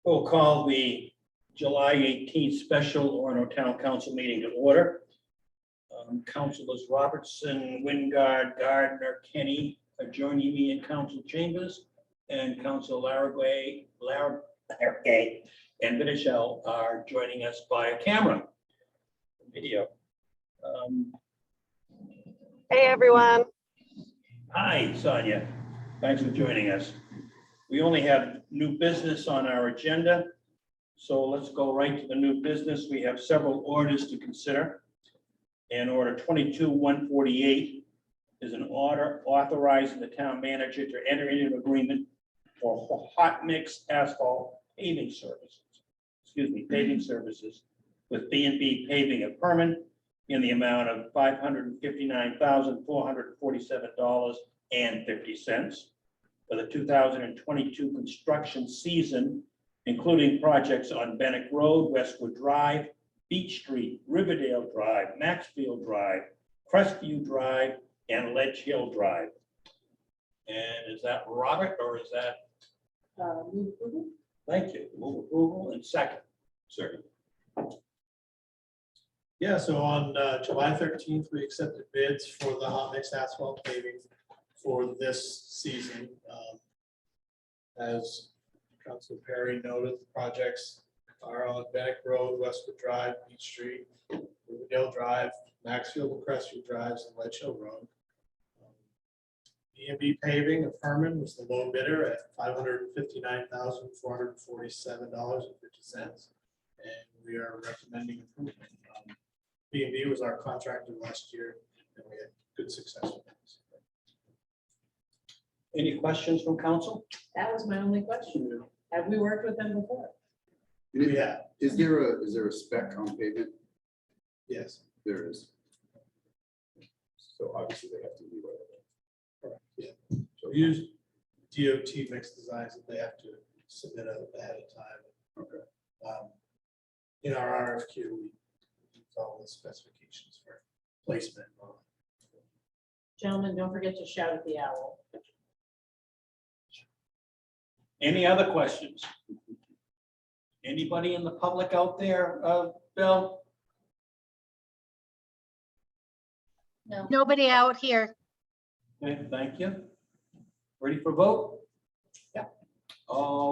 We'll call the July 18th special Orono Town Council meeting to order. Councilors Robertson, Wingard, Gardner, Kenny are joining me in council chambers, and Council Larragay and Bidishell are joining us via camera, video. Hey, everyone. Hi, Sonia. Thanks for joining us. We only have new business on our agenda, so let's go right to the new business. We have several orders to consider. And order 22-148 is an order authorizing the town manager to enter into an agreement for hot mix asphalt paving services. Paving services with B&B Paving of Herman in the amount of $559,447.50 for the 2022 construction season, including projects on Bennett Road, Westwood Drive, Beach Street, Riverdale Drive, Maxfield Drive, Crestview Drive, and Ledge Hill Drive. And is that Robert, or is that? Move approval. Thank you. Move approval and second. Second. Yeah, so on July 13th, we accepted bids for the hot mix asphalt paving for this season. As Councilor Perry noted, the projects are on Bannock Road, Westwood Drive, Beach Street, Riverdale Drive, Maxfield and Crestview Drives, and Ledge Hill Road. B&B Paving of Herman was the low bidder at $559,447.50, and we are recommending approval. B&B was our contractor last year, and we had good success with it. Any questions from council? That was my only question. Have we worked with them before? Yeah, Is there a spec on pavement? yes. There is. So obviously they have to be Correct, yeah. So we use DOT mix designs that they have to submit ahead of time. Okay. In our RFQ, we use all the specifications for placement. Gentlemen, don't forget to shout at the owl. Any other questions? Anybody in the public out there, Bill? No. Nobody out here. Okay, thank you. Ready for vote? Yeah.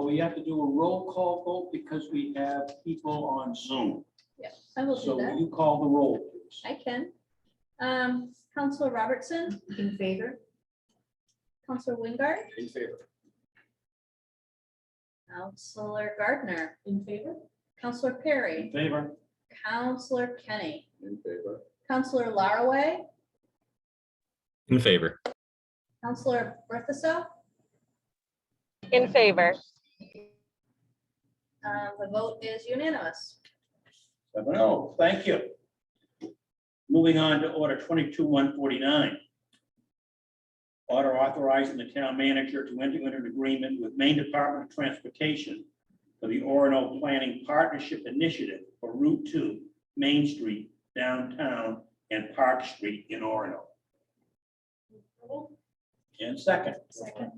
We have to do a roll call vote because we have people on Zoom. Yeah, I will do So that. will you call the roll, please? I can. Counselor Robertson, In favor? Counselor Wingard, in favor. Counselor Gardner, In favor? Counselor In Perry, favor? Counselor Kenny, In favor. Counselor Laraway, In favor. Counselor Berthasell. In favor. The vote is unanimous. 7-0, thank you. Moving on to order 22-149. Order authorizing the town manager to enter into an agreement with Maine Department of Transportation for the Orono Planning Partnership Initiative for Route 2, Main Street, Downtown, and Park Street in Orono. And second. Second.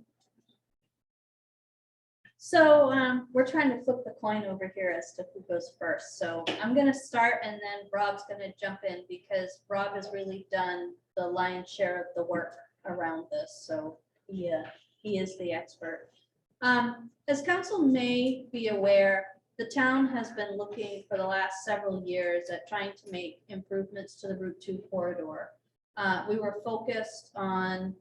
So we're trying to flip the coin over here as to who goes first. So I'm going to start, and then Rob's going to jump in because Rob has really done the lion's share of the work around this. So he is the expert. As council may be aware, the town has been looking for the last several years at trying to make improvements to the Route 2 corridor. We were focused on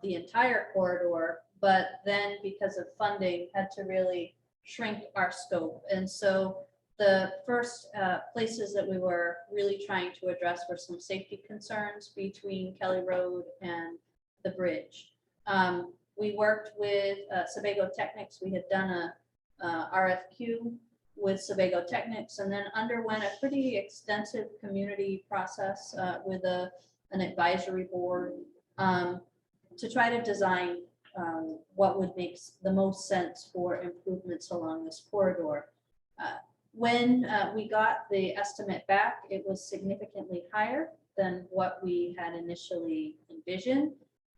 the entire corridor, but then because of funding had to really shrink our scope. And so the first places that we were really trying to address were some safety concerns between Kelly Road and the bridge. We worked with Sebago Technics. We had done a RFQ with Sebago Technics and then underwent a pretty extensive community process with an advisory board to try to design what would make the most sense for improvements along this corridor. When we got the estimate back, it was significantly higher than what we had initially envisioned.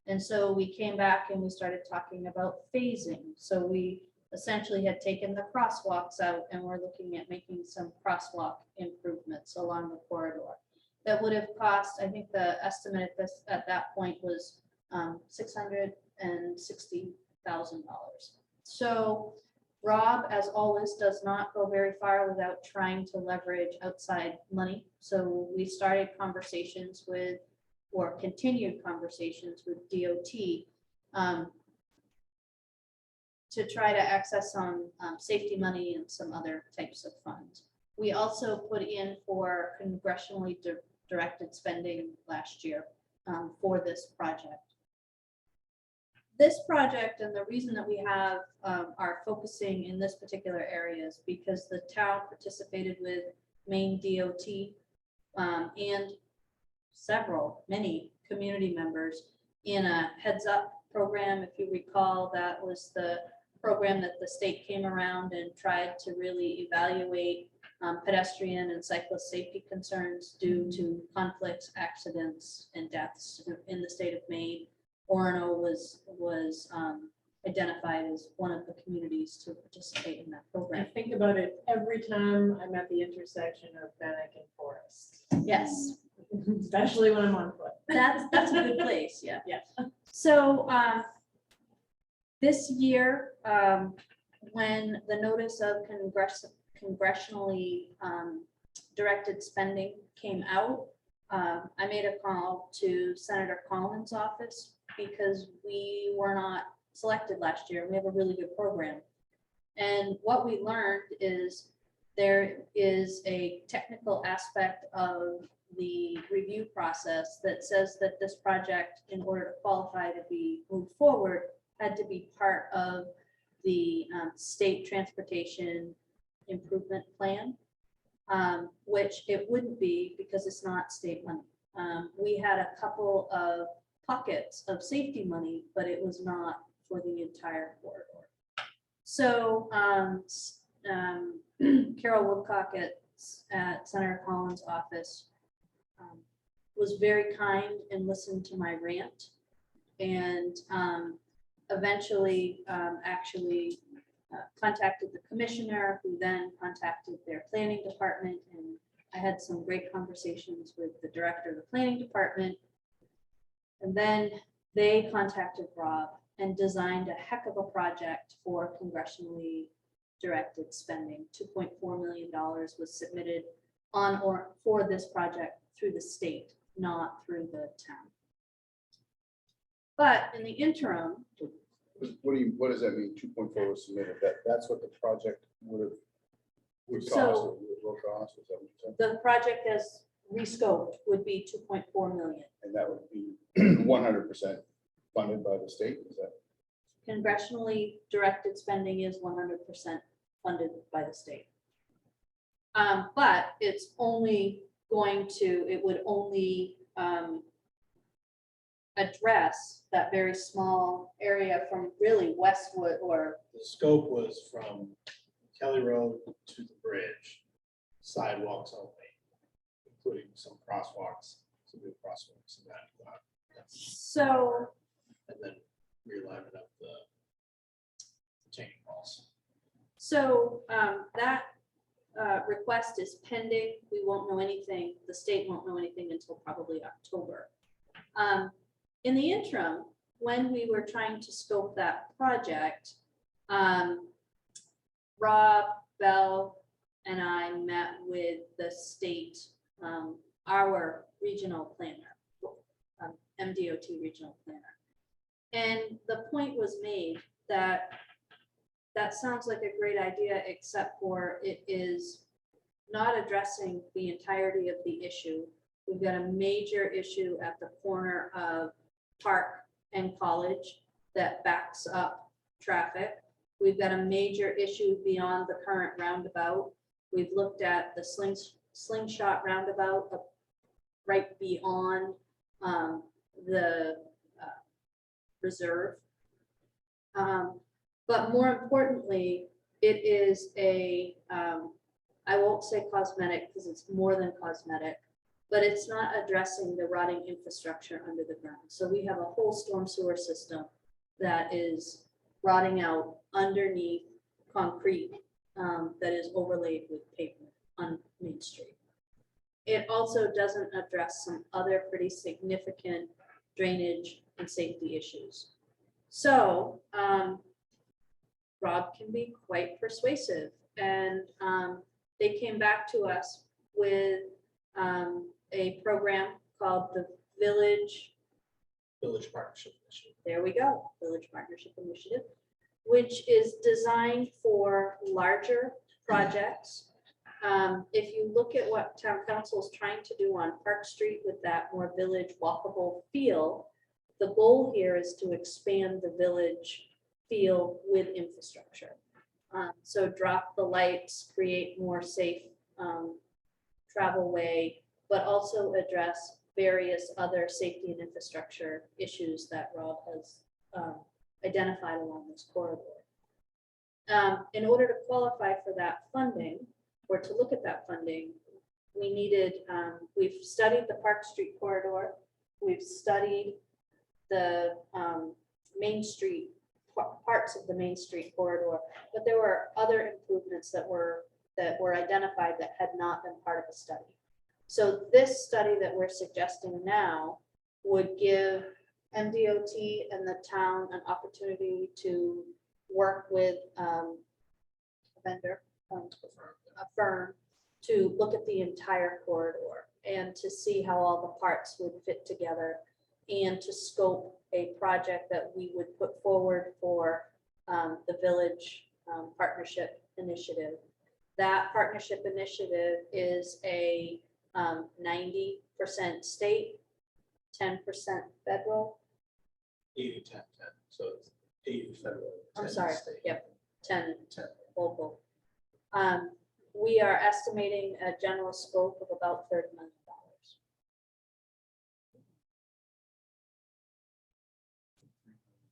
And so we came back and we started talking about phasing. So we essentially had taken the crosswalks out and we're looking at making some crosswalk improvements along the corridor. That would have cost, I think the estimate at that point was $660,000. So Rob, as always, does not go very far without trying to leverage outside money. So we started conversations with, or continued conversations with DOT to try to access some safety money and some other types of funds. We also put in for congressionally directed spending last year for this project. This project, and the reason that we have are focusing in this particular area is because the town participated with Maine DOT and many community members in a heads up program. If you recall, that was the program that the state came around and tried to really evaluate pedestrian and cyclist safety concerns due to conflicts, accidents, and deaths in the state of Maine. Orono was identified as one of the communities to participate in that I program. think about it every time I'm at the intersection of Bannock and Forest, Yes, especially when I'm on foot. that's a good place, yeah. Yes. So this year, when the notice of congressionally directed spending came out, I made a call to Senator Collins' office because we were not selected last year. We have a really good program. And what we learned is there is a technical aspect of the review process that says that this project, in order to qualify to be moved forward, had to be part of the state transportation improvement plan, which it wouldn't be because it's not state money. We had a couple of pockets of safety money, but it was not for the entire corridor. So Carol Woodcock at Senator Collins' office was very kind and listened to my rant, and eventually actually contacted the commissioner, who then contacted their planning department, and I had some great conversations with the director of the planning department. And then they contacted Rob and designed a heck of a project for congressionally directed spending. $2.4 million was submitted on or for this project through the state, not through the town. But in the interim, What does that mean? 2.4 was submitted. That's what the project would cost. So- Will cost, is that what you said? the project as rescoped would be 2.4 million. And that would be 100% funded by the state, is that? Congressionally directed spending is 100% funded by the state. But it's only it would only address that very small area from really Westwood or, The scope was from Kelly Road to the bridge, sidewalks only, including some crosswalks, some new crosswalks and that. so, And then realignment of the retaining walls. so that request is pending. We won't know anything. The state won't know anything until probably October. In the interim, when we were trying to scope that project, Rob, Bell, and I met with the state, our regional planner, MDOT regional planner. And the point was made that that sounds like a great idea, except for it is not addressing the entirety of the issue. We've got a major issue at the corner of Park and College that backs up traffic. We've got a major issue beyond the current roundabout. We've looked at the slingshot roundabout right beyond the reserve. But more importantly, it is I won't say cosmetic because it's more than cosmetic, but it's not addressing the rotting infrastructure under the ground. So we have a whole storm sewer system that is rotting out underneath concrete that is overlaid with pavement on Main Street. It also doesn't address some other pretty significant drainage and safety issues. So Rob can be quite persuasive, and they came back to us with a program called the Village Partnership Initiative. there we go, Village Partnership Initiative, which is designed for larger projects. If you look at what town council is trying to do on Park Street with that more village walkable feel, the goal here is to expand the village feel with infrastructure. So drop the lights, create more safe travel way, but also address various other safety and infrastructure issues that Rob has identified along this corridor. In order to qualify for that funding, or to look at that funding, we needed, we've studied the Park Street corridor, we've studied the Main Street, parts of the Main Street corridor, but there were other improvements that were identified that had not been part of the study. So this study that we're suggesting now would give MDOT and the town an opportunity to work with a vendor, a firm, to look at the entire corridor and to see how all the parts would fit together, and to scope a project that we would put forward for the Village Partnership Initiative. That partnership initiative is a 90% state, 10% federal. 80, 10, 10. So it's 80 federal. I'm 10 sorry, state. yep, 10 10. local. We are estimating a general scope of about $30 million.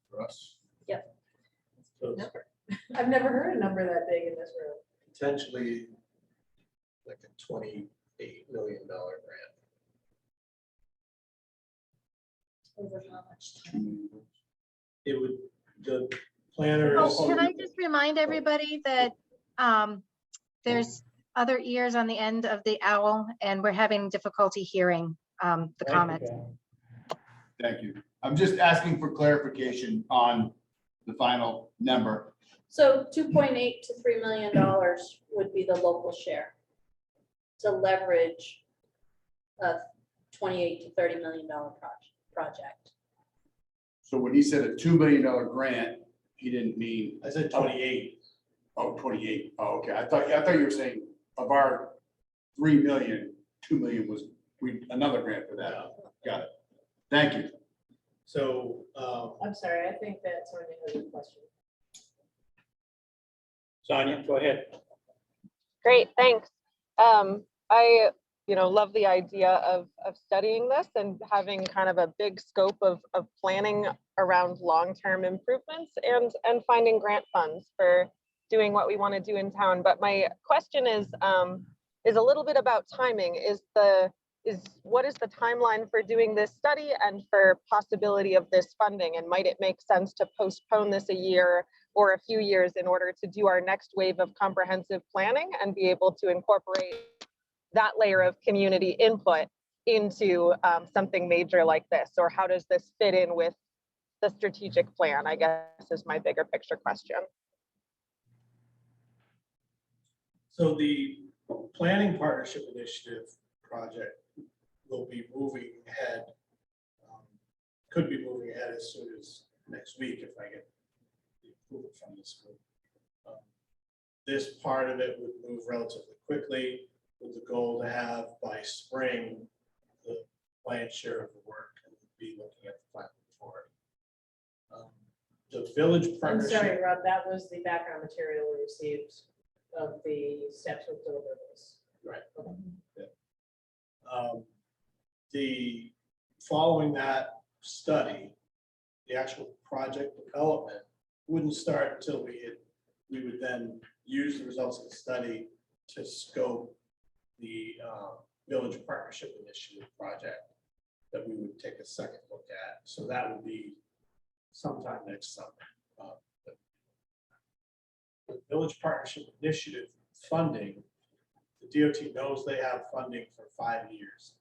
For us. So it's Yep. I've never heard a number that big in this room. potentially like a $28 million grant. Over how much time? It would, the planners. Oh, can I just remind everybody that there's other ears on the end of the owl and we're having difficulty hearing the comments. Thank you. I'm just asking for clarification on the final number. So $2.8 to $3 million would be the local share to leverage a $28 to $30 million project. So when he said a $2 million grant, he didn't mean, I said 28. oh, 28. Oh, okay. I thought you were saying of our 3 million, 2 million was another grant for that. Got it. Thank you. So I'm sorry, I think that Sonia has a question. Sonia, go ahead. Great, thanks. I, love the idea of studying this and having kind of a big scope of planning around long-term improvements and finding grant funds for doing what we want to do in town. But my question is a little bit about timing. What is the timeline for doing this study and for possibility of this funding? And might it make sense to postpone this a year or a few years in order to do our next wave of comprehensive planning and be able to incorporate that layer of community input into something major like this? Or how does this fit in with the strategic plan, I guess, is my bigger picture question. So the Planning Partnership Initiative project will be moving ahead, could be moving ahead as soon as next week if I get the approval from this group. This part of it would move relatively quickly with the goal to have by spring the lion's share of the work and be looking at the plan for it. The Village I'm Partnership. sorry, Rob, that was the background material we received of the steps with deliverables. Right. The following that study, the actual project development wouldn't start until we would then use the results of the study to scope the Village Partnership Initiative project that we would take a second look at. So that would be sometime next summer. the Village Partnership Initiative funding, the DOT knows they have funding for 5 years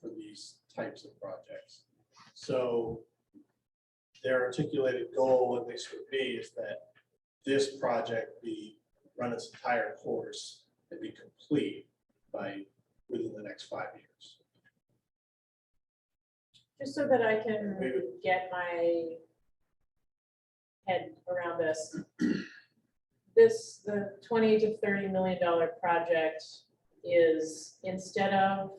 for these types of projects. So their articulated goal, at least with me, is that this project be run its entire course and be complete within the next 5 years. Just so that I can get my head around this. The $20 to $30 million project is instead of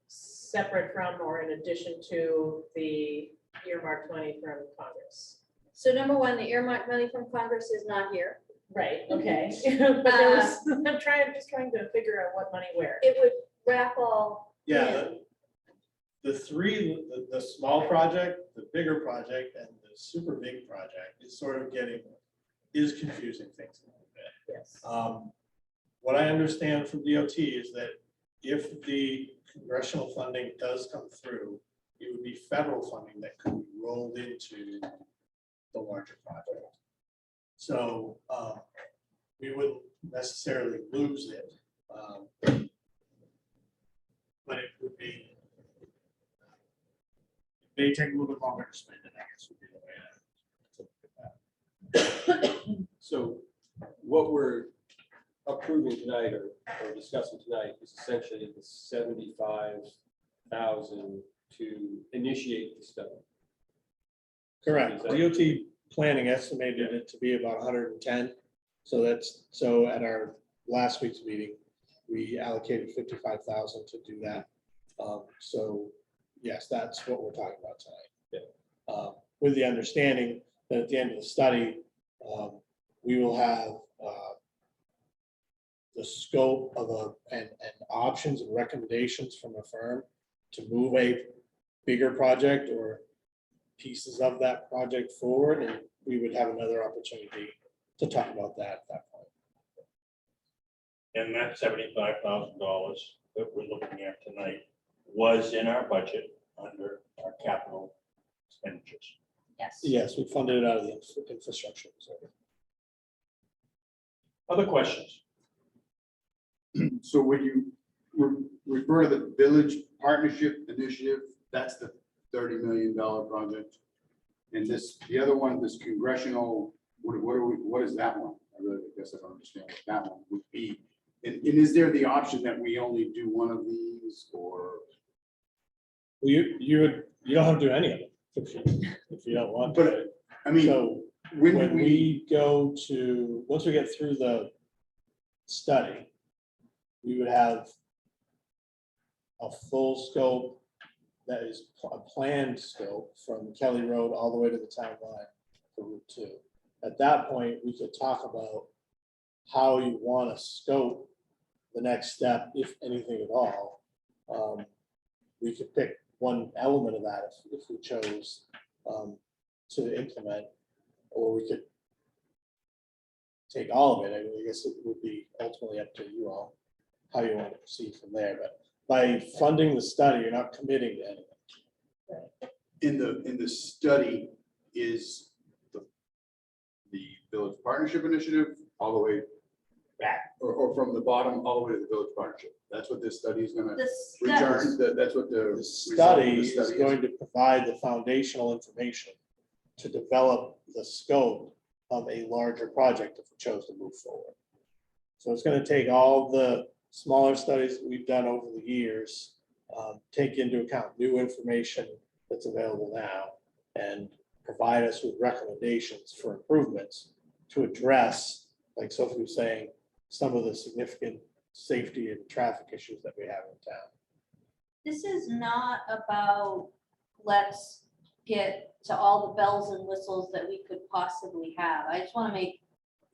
separate from or in addition to the earmarked money from Congress. So number one, the earmark money from Congress is not here. Right, okay. But there was, just trying to figure out what money where. It would wrap all. Yeah, in. the small project, the bigger project, and the super big project is sort of is confusing things a little bit. Yes. What I understand from DOT is that if the congressional funding does come through, it would be federal funding that could be rolled into the larger project. So we wouldn't necessarily lose it, but it would be, it may take a little bit longer to spend it, I guess would be the way to look at that. So what we're approving tonight or discussing tonight is essentially the 75,000 to initiate the study. Correct. Is that- DOT planning estimated it to be about 110. So at our last week's meeting, we allocated 55,000 to do that. So yes, that's what we're talking about tonight. With the understanding that at the end of the study, we will have the scope of and options and recommendations from a firm to move a bigger project or pieces of that project forward, and we would have another opportunity to talk about that at that point. And that $75,000 that we're looking at tonight was in our budget under our capital expenditures. Yes. Yes, we funded it out of the infrastructure reserve. Other questions? So when you refer to the Village Partnership Initiative, that's the $30 million project. And the other one, this congressional, what is that one? I really guess I don't understand what that one would be. And is there the option that we only do one of these, or? Well, you don't have to do any of it if you don't want to. But I mean, So when when we, we go to, once we get through the study, we would have a full scope that is a planned scope from Kelly Road all the way to the town line for Route 2. At that point, we could talk about how you want to scope the next step, if anything at all. We could pick one element of that if we chose to implement, or we could take all of it. I mean, I guess it would be ultimately up to you all how you want to proceed from there. But by funding the study, you're not committing to anything. in the study is the Village Partnership Initiative all the way back, or from the bottom all the way to the Village Partnership. That's what this study is gonna The return. steps, That's what the The result of study the is study going to provide the foundational information to develop the scope of a larger project if we chose to move forward. So it's going to take all the smaller studies that we've done over the years, take into account new information that's available now, and provide us with recommendations for improvements to address, like Sophie was saying, some of the significant safety and traffic issues that we have in town. this is not about, let's get to all the bells and whistles that we could possibly have. I just want to make,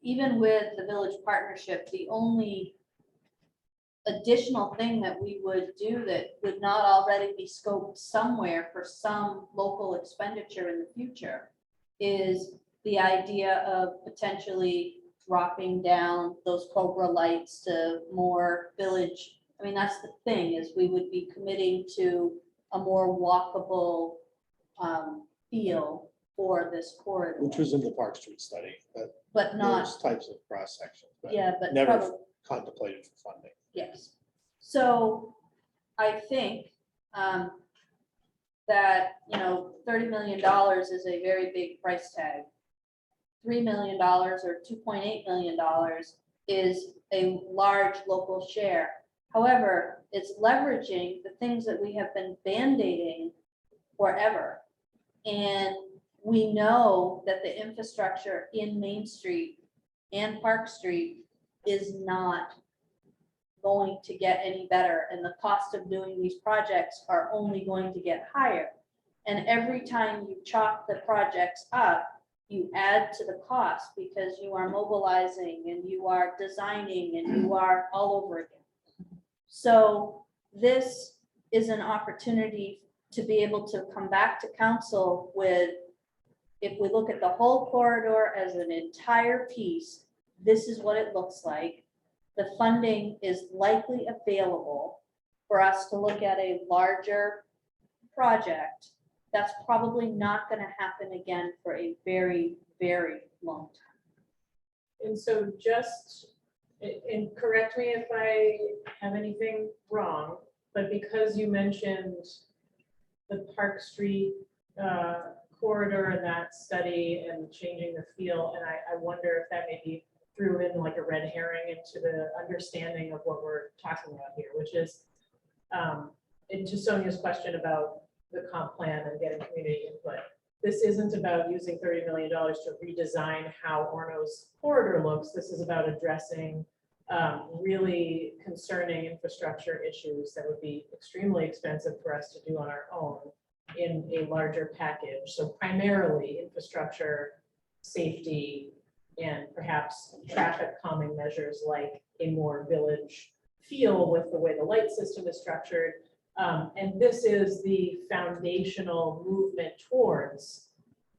even with the village partnership, the only additional thing that we would do that would not already be scoped somewhere for some local expenditure in the future is the idea of potentially dropping down those Cobra lights to more village. I mean, that's the thing, is we would be committing to a more walkable feel for this corridor. Which was in the Park Street study, but but not, those types of cross sections, but yeah, but never probably, contemplated for funding. yes. So I think that, you know, $30 million is a very big price tag. $3 million or $2.8 million is a large local share. However, it's leveraging the things that we have been band-aiding forever. And we know that the infrastructure in Main Street and Park Street is not going to get any better, and the cost of doing these projects are only going to get higher. And every time you chalk the projects up, you add to the cost because you are mobilizing and you are designing and you are all over again. So this is an opportunity to be able to come back to council with, if we look at the whole corridor as an entire piece, this is what it looks like. The funding is likely available for us to look at a larger project. That's probably not going to happen again for a very, very long time. And so just, and correct me if I have anything wrong, but because you mentioned the Park Street corridor and that study and changing the feel, and I wonder if that maybe threw in like a red herring into the understanding of what we're talking about here, which is, and to Sonia's question about the comp plan and getting community input. This isn't about using $30 million to redesign how Orono's corridor looks. This is about addressing really concerning infrastructure issues that would be extremely expensive for us to do on our own in a larger package. So primarily infrastructure, safety, and perhaps traffic calming measures like a more village feel with the way the light system is structured. And this is the foundational movement towards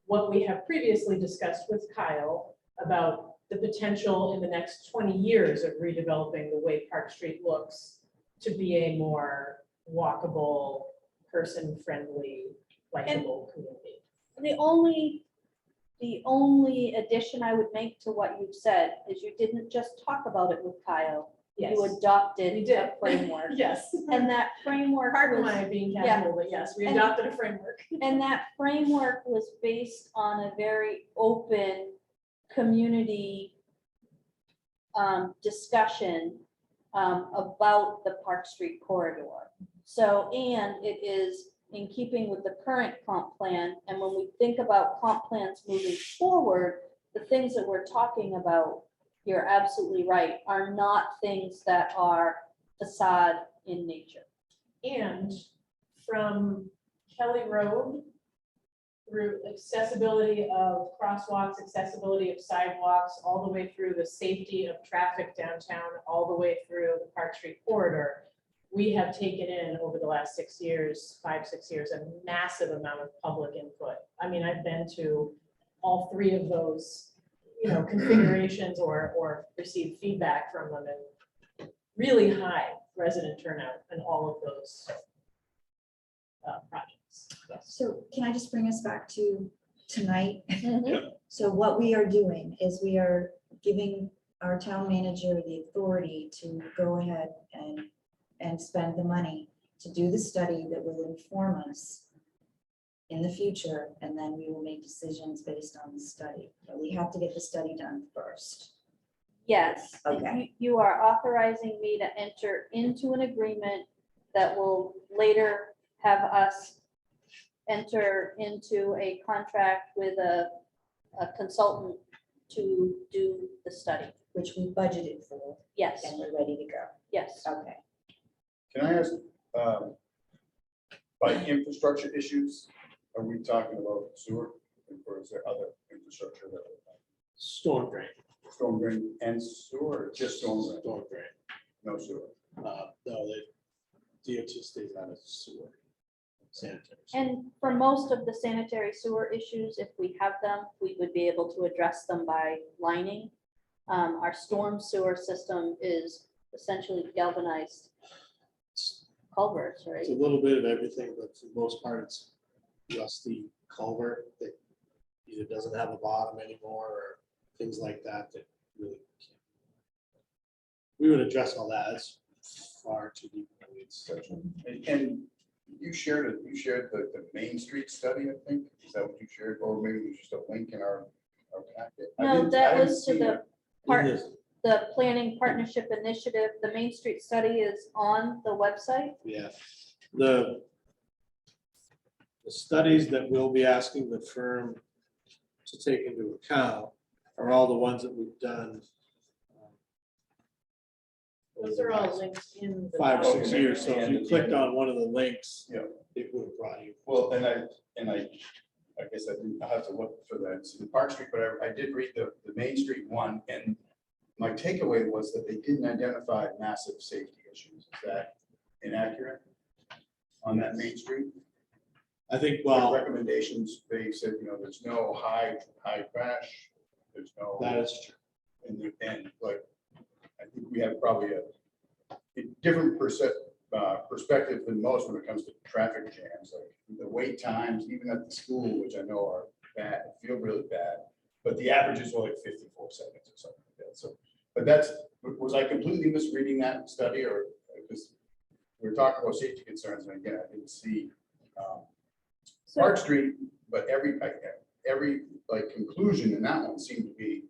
what we have previously discussed with Kyle about the potential in the next 20 years of redeveloping the way Park Street looks to be a more walkable, person-friendly, likable community. The only addition I would make to what you've said is you didn't just talk about it with Kyle. Yes, You adopted we did. a framework. Yes. And that framework Pardon was, my being yeah. casual, but yes, we And- adopted a framework. and that framework was based on a very open community discussion about the Park Street corridor. So, and it is in keeping with the current comp plan. And when we think about comp plans moving forward, the things that we're talking about, you're absolutely right, are not things that are facade in nature. And from Kelly Road through accessibility of crosswalks, accessibility of sidewalks, all the way through the safety of traffic downtown, all the way through the Park Street corridor, we have taken in over the last 6 years, 5-6 years, a massive amount of public input. I mean, I've been to all 3 of those, you know, configurations or received feedback from them, and really high resident turnout in all of those projects. Yes. So can I just bring us back to tonight? So what we are doing is we are giving our town manager the authority to go ahead and spend the money to do the study that will inform us in the future, and then we will make decisions based on the study. But we have to get the study done first. Yes. Okay. You are authorizing me to enter into an agreement that will later have us enter into a contract with a consultant to do the study. Which we budgeted for, Yes, and we're ready to go. yes. Okay. Can I ask, by infrastructure issues, are we talking about sewer? Or is there other infrastructure that, Storm drain. storm drain and sewer, or just storm drain? Storm drain. No sewer? No, the DOT stays out of sewer. Sanitary. sewer. And for most of the sanitary sewer issues, if we have them, we would be able to address them by lining. Our storm sewer system is essentially galvanized culverts, right? It's a little bit of everything, but for the most part, it's just the culvert that either doesn't have a bottom anymore or things like that that really can't. We would address all that. It's far too deep. in the weeds. And you shared the Main Street study, I think, is that what you shared, or maybe it was just a link in our packet? I No, didn't- I that didn't was to see the it. part, It is. the planning partnership initiative. The Main Street study is on the website. Yeah, the studies that we'll be asking the firm to take into account are all the ones that we've done. Those are all linked in. the 5 or 6 document. years, so if you clicked on one of the links, Yeah. it would have brought you. Well, and I guess I'll have to look for that, see the Park Street, but I did read the Main Street one, and my takeaway was that they didn't identify massive safety issues. Is that inaccurate on that Main Street? I think, The well, recommendations, they said, there's no high crash, there's no. that is true. And like, I think we have probably a different perspective than most when it comes to traffic jams, like the wait times, even at the school, which I know are bad, feel really bad. But the averages are like 54 seconds or something like that. So, but was I completely misreading that study, or because we're talking about safety concerns, and again, I didn't see So- Park Street, but every like conclusion in that one seemed to be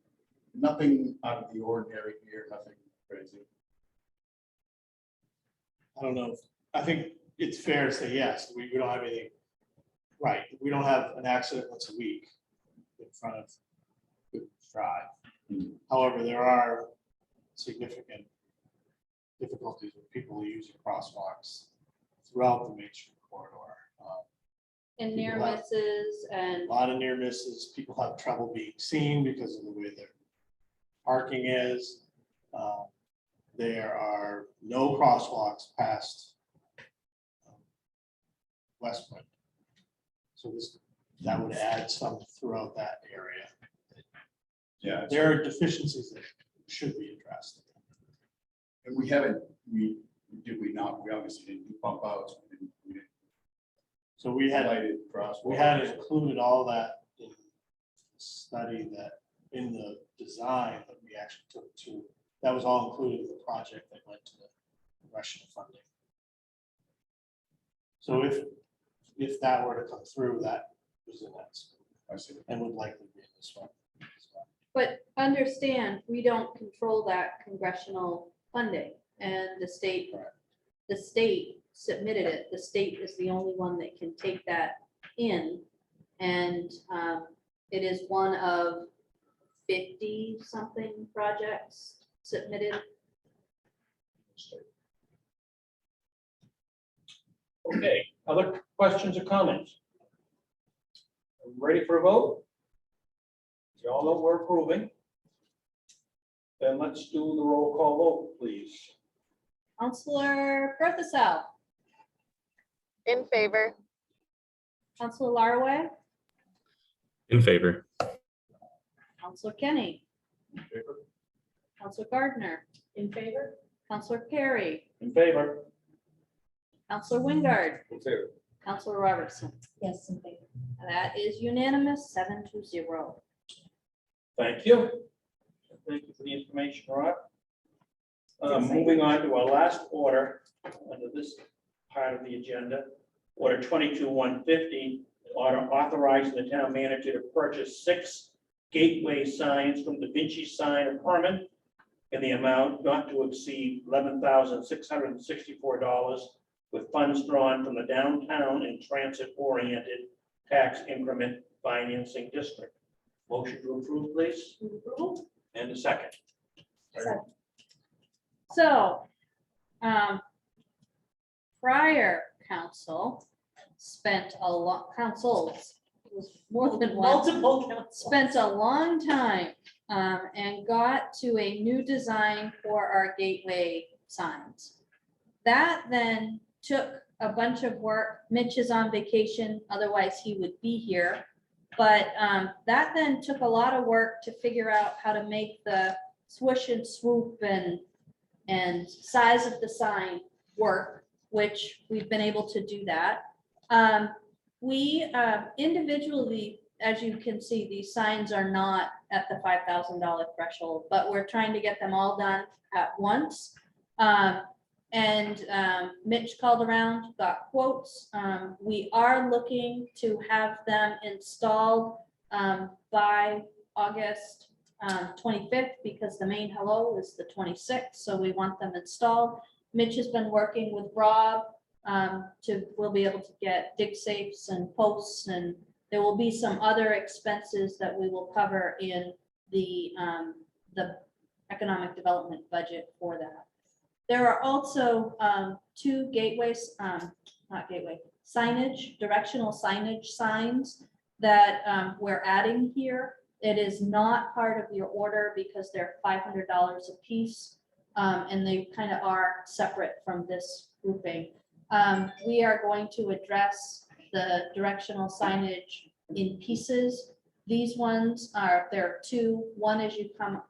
nothing out of the ordinary here, nothing crazy. I don't know. I think it's fair to say yes, we don't have anything. Right, we don't have an accident once a week in front of the drive. However, there are significant difficulties with people using crosswalks throughout the Main Street corridor. And near People have- misses A and, lot of near misses, people have trouble being seen because of the way their parking is. There are no crosswalks past Westwood. So that would add some throughout that area. Yeah. There are deficiencies that should be addressed. And we not, we obviously didn't do bump outs. We didn't So we had lighted crosswalks. We had included all that in the study that, in the design that we actually took to, that was all included in the project that led to the congressional funding. So if that were to come through, that was in that scope I see. and would likely be in this one as well. but understand, we don't control that congressional funding, and the state submitted it. The state is the only one that can take that in. And it is one of 50-something projects submitted. Okay, other questions or comments? Ready for a vote? You all know we're approving. Then let's do the roll call vote, please. Counselor Berthasell, In favor. Counselor Laraway, In favor. Counselor Kenny, Counselor Gardner, In favor? Counselor Perry, In favor? Counselor Wingard, In favor. Counselor Robertson. Yes, in favor. That is unanimous, 7-0. Thank you. Thank you for the information, Rob. Moving on to our last order under this part of the agenda, order 22-150, order authorizing the town manager to purchase 6 gateway signs from Da Vinci Sign of Herman in the amount not to exceed $11,664 with funds drawn from the downtown and transit-oriented tax increment financing district. Motion to approve, please. And a second. So, prior council spent a lot, councils, it was more than one, Multiple councils. spent a long time and got to a new design for our gateway signs. That then took a bunch of work. Mitch is on vacation, otherwise he would be here. But that then took a lot of work to figure out how to make the swoosh and swoop and size of the sign work, which we've been able to do that. We individually as you can see, these signs are not at the $5,000 threshold, but we're trying to get them all done at once. Mitch called around, got quotes. We are looking to have them installed by August 25th, because the main hello is the 26th, so we want them installed. Mitch has been working with Rob we'll be able to get dig safes and posts, and there will be some other expenses that we will cover in the economic development budget for that. There are also two gateways, signage, directional signage signs that we're adding here. It is not part of your order because they're $500 a piece, and they kind of are separate from this grouping. We are going to address the directional signage in pieces. These ones there are two. One is you come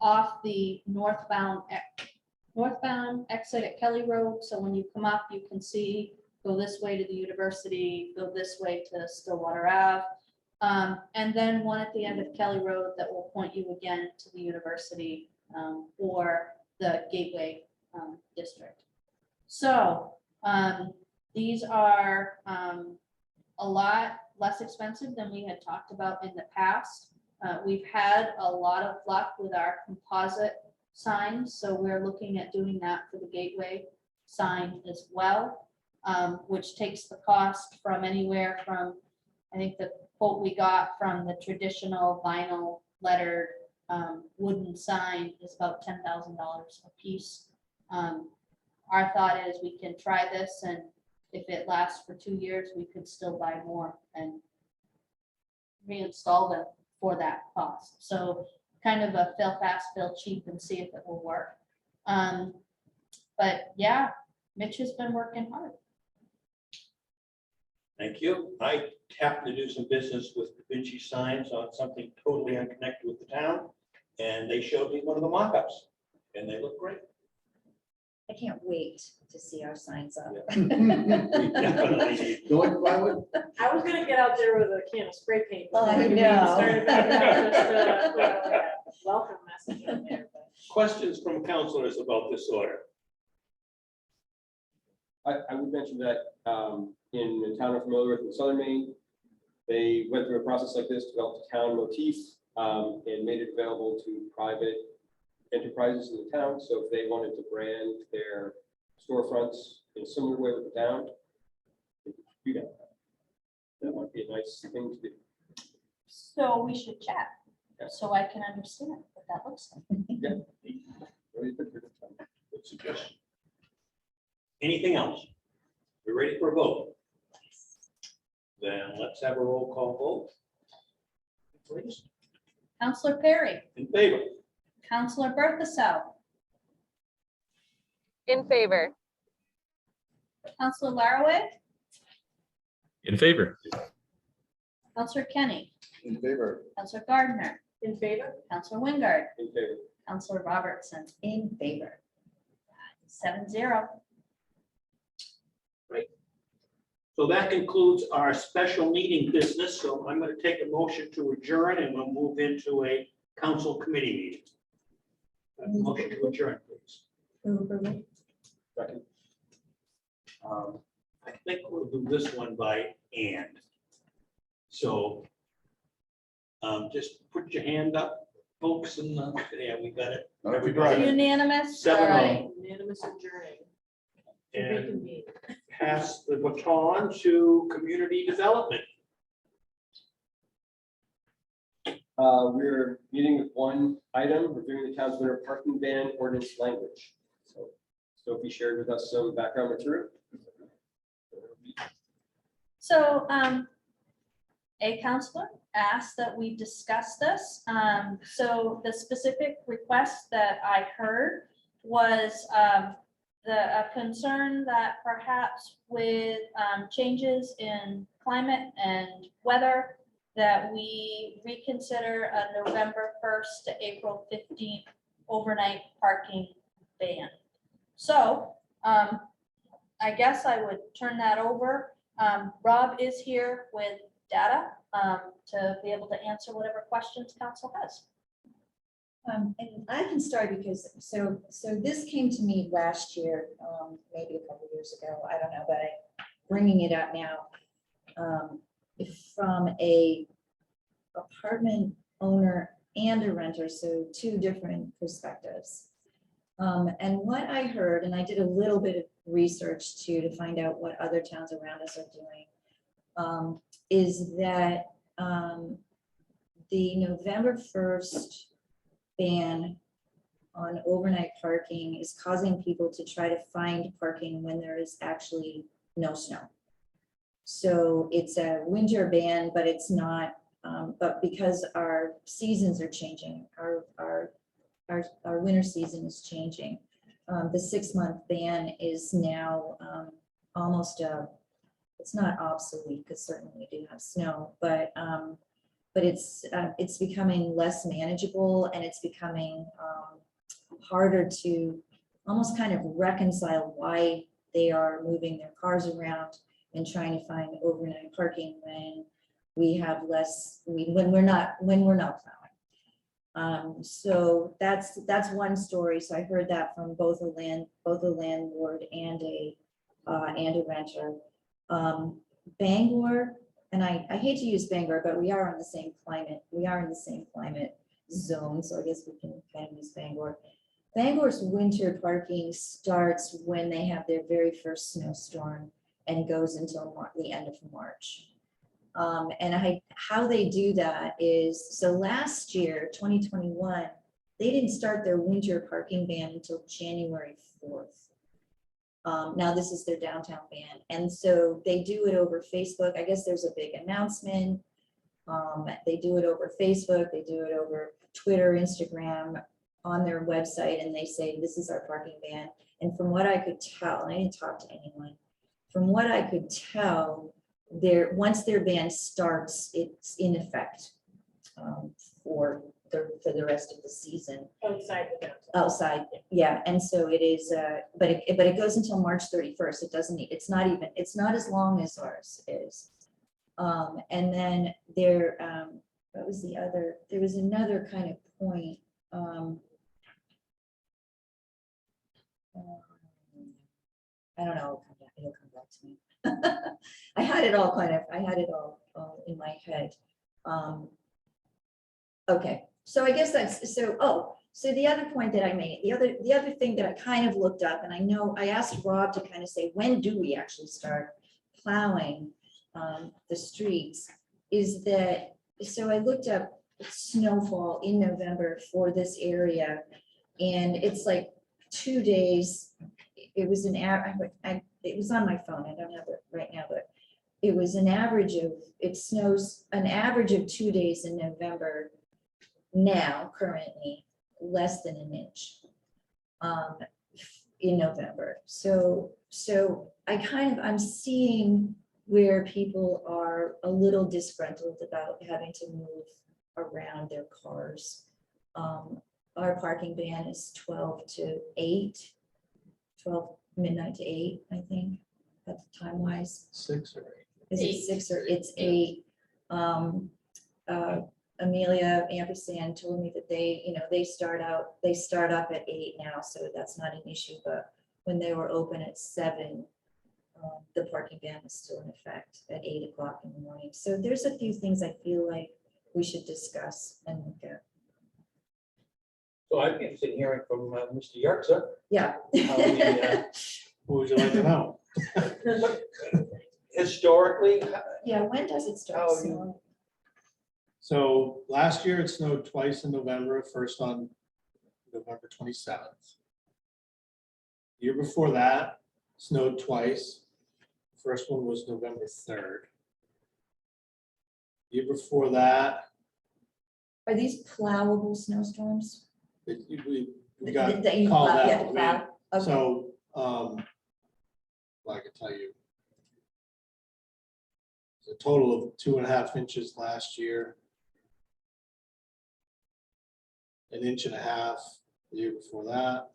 off the northbound exit at Kelly Road. So when you come up, you can see, go this way to the university, go this way to Stillwater Ave. And then one at the end of Kelly Road that will point you again to the university or the Gateway district. So these are a lot less expensive than we had talked about in the past. We've had a lot of luck with our composite signs, so we're looking at doing that for the Gateway sign as well, which takes the cost from anywhere from, I think the quote we got from the traditional vinyl lettered wooden sign is about $10,000 a piece. Our thought is we can try this, and if it lasts for 2 years, we could still buy more and reinstall them for that cost. So kind of a fail fast, fail cheap, and see if it will work. But yeah, Mitch has been working hard. Thank you. I happened to do some business with Da Vinci Signs on something totally unconnected with the town, and they showed me one of the mock-ups, and they look great. I can't wait to see our signs up. We definitely need- Going forward, I was gonna get out there with a can of spray paint. Oh, I Maybe we know. started back out just to put a welcome message on there. But Questions from councilors about this order? I would mention that in the town of familiar with in Southern Maine, they went through a process like this, developed a town motif, and made it available to private enterprises in the town. So if they wanted to brand their storefronts in a similar way with the town, they could do that. That might be a nice thing to do. So we should chat, Yeah. so I can understand what that looks like. Really good. Good suggestion. Anything else? We're ready for a vote. Then let's have a roll call vote. Please, Counselor Perry, in favor. Counselor Berthasell, In favor. Counselor Laraway, In favor. Counselor Kenny, in favor. Counselor Gardner, in favor? Counselor Wingard, In favor. Counselor Robertson, In favor. 7-0. So that concludes our special meeting business. So I'm going to take a motion to adjourn, and we'll move into a council committee meeting. Motion to adjourn, please. Move approval. Second. I think we'll do this one by hand. So just put your hand up, folks, and yeah, we got it. Not if we Everybody. drive. Unanimous? 7-0. All right. Unanimous adjourning. To And reconvene. pass the baton to community development. We're meeting with one item, reviewing the town's winter parking ban ordinance language. So Sophie shared with us some background material. So a counselor asked that we discuss this. So the specific request that I heard was a concern that perhaps with changes in climate and weather, that we reconsider a November 1st to April 15th overnight parking ban. So I guess I would turn that over. Rob is here with data to be able to answer whatever questions council has. And I can start because, so this came to me last year, maybe a couple years ago, I don't know, but I'm bringing it up now. From a apartment owner and a renter, so two different perspectives. And what I heard, and I did a little bit of research too, to find out what other towns around us are doing, is that the November 1st ban on overnight parking is causing people to try to find parking when there is actually no snow. So it's a winter ban, but it's not, but because our seasons are changing, our winter season is changing. The 6-month ban is now almost it's not obsolete, because certainly we do have snow, but it's becoming less manageable, and it's becoming harder to almost kind of reconcile why they are moving their cars around and trying to find overnight parking when we have less, when we're not plowing. So that's one story. So I heard that from both a landlord and a renter. Bangor, and I hate to use Bangor, but we are on the same climate. We are in the same climate zone, so I guess we can kind of use Bangor. Bangor's winter parking starts when they have their very first snowstorm and goes until the end of March. And how they do that is, so last year, 2021, they didn't start their winter parking ban until January 4th. Now this is their downtown ban. And so they do it over Facebook. I guess there's a big announcement. They do it over Facebook. They do it over Twitter, Instagram, on their website, and they say, this is our parking ban. And from what I could tell, and I didn't talk to anyone, from what I could tell, once their ban starts, it's in effect for the rest of the season. Outside the downtown. Outside, yeah, and so it is, but it goes until March 31st. It doesn't, it's not as long as ours is. And then what was the other, there was another kind of point. I don't know, it'll come back to me. I had it all in my head. Okay, so I guess that's, so the other point that I made, the other thing that I kind of looked up, and I know I asked Rob to kind of say, when do we actually start plowing the streets, is that, so I looked up snowfall in November for this area, and it's like 2 days. It was it was on my phone. I don't have it right now, but it was an average of, it snows an average of 2 days in November now, currently, less than an inch in November. So I'm seeing where people are a little disgruntled about having to move around their cars. Our parking ban is 12 to 8, 12 midnight to 8, I think, that's time wise. 6 or 8. Is it 6 or it's 8? Amelia Ampersand told me that they start up at 8 now, so that's not an issue, but when they were open at 7, the parking ban is still in effect at 8 o'clock in the morning. So there's a few things I feel like we should discuss and look at. So I'd be interested in hearing from Mr. Yerxa. Yeah. What would you like to know? Historically, Yeah, when does it start? Oh, snowing? So last year it snowed twice in November, first on November 27th. Year before that, snowed twice. First one was November 3rd. Year before that, Are these plowable snowstorms? we got That you called plow- you have out. to We had- plow? Okay. So, well, I can tell you. A total of 2.5 inches last year. 1.5 inches the year before that.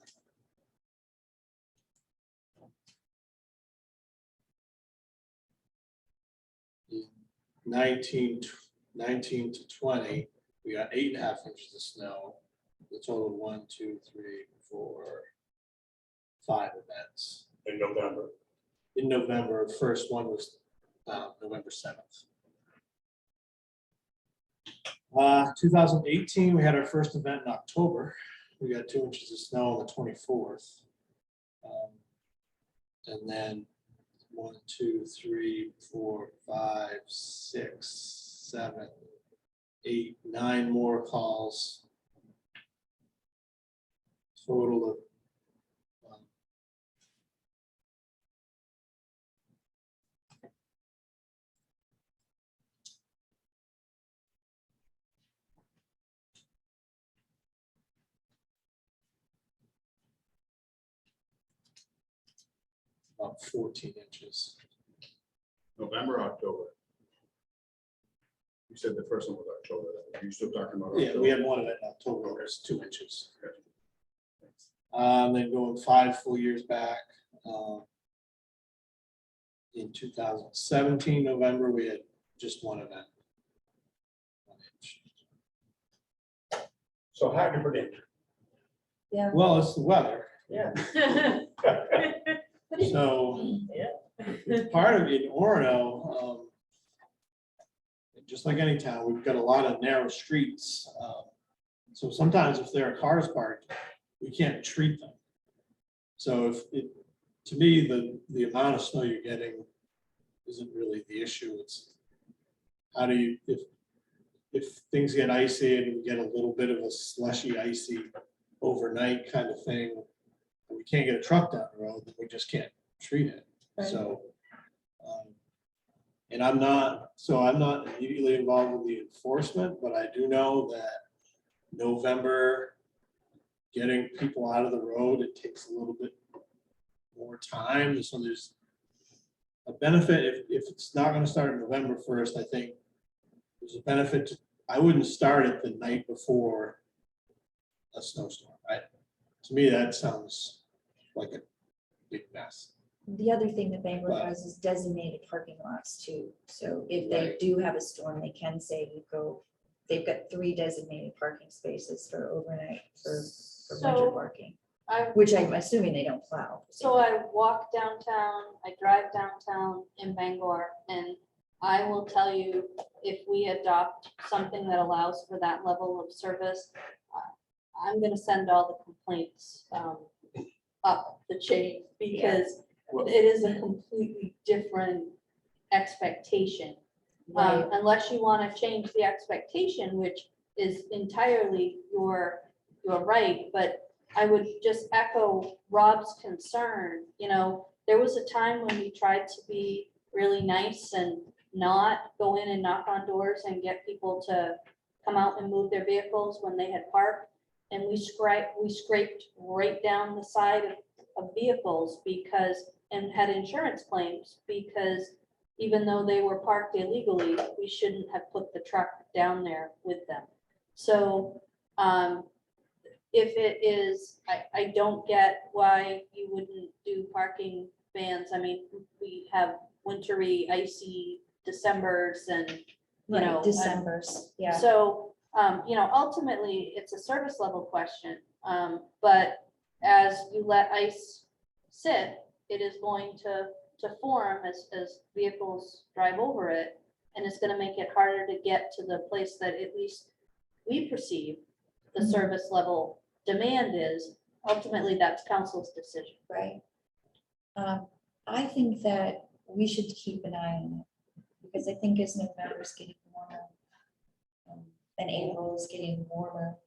19 to 20, we got 8.5 inches of snow. The total 1, 2, 3, 4, 5 events. In November. In November, the first one was November 7th. 2018, we had our first event in October. We got 2 inches of snow on the 24th. And then 1, 2, 3, 4, 5, 6, 7, 8, 9 more calls. Total of about 14 inches. November, October. You said the first one was October. Are you still talking about? Yeah, we had one event in October, it was 2 inches. Then going 5 full years back. In 2017, November, we had just one event. 1 inch. So hard to predict. Yeah. Well, it's the weather. Yeah. So part of it in Orono, just like any town, we've got a lot of narrow streets. So sometimes if there are cars parked, we can't treat them. So to me, the amount of snow you're getting isn't really the issue. It's how do you, if things get icy and we get a little bit of a slushy, icy overnight kind of thing, and we can't get a truck down the road, then we just can't treat it. Right. So, and I'm not immediately involved with the enforcement, but I do know that November, getting people out of the road, it takes a little bit more time. So there's a benefit if it's not going to start on November 1st. I think there's a benefit I wouldn't start it the night before a snowstorm. To me, that sounds like a big mess. The other thing that Bangor But- has is designated parking lots too. So if they Right. do have a storm, they can say you go, they've got 3 designated parking spaces for overnight for winter So parking, I, which I'm assuming they don't plow. so I walk downtown, I drive downtown in Bangor, and I will tell you, if we adopt something that allows for that level of service, I'm gonna send all the complaints up the chain, because it is a completely different expectation. Right. Unless you want to change the expectation, which is entirely your right, but I would just echo Rob's concern. You know, there was a time when we tried to be really nice and not go in and knock on doors and get people to come out and move their vehicles when they had parked. And we scraped right down the side of vehicles and had insurance claims, because even though they were parked illegally, we shouldn't have put the truck down there with them. So if it is, I don't get why you wouldn't do parking bans. I mean, we have wintry, icy Decembers and, you know. December's, yeah. So, you know, ultimately, it's a service level question. But as you let ice sit, it is going to form as vehicles drive over it. And it's gonna make it harder to get to the place that at least we perceive the Mhm. service level demand is. Ultimately, that's council's decision. Right. I think that we should keep an eye on it, because I think as November is getting warmer, and April is getting warmer,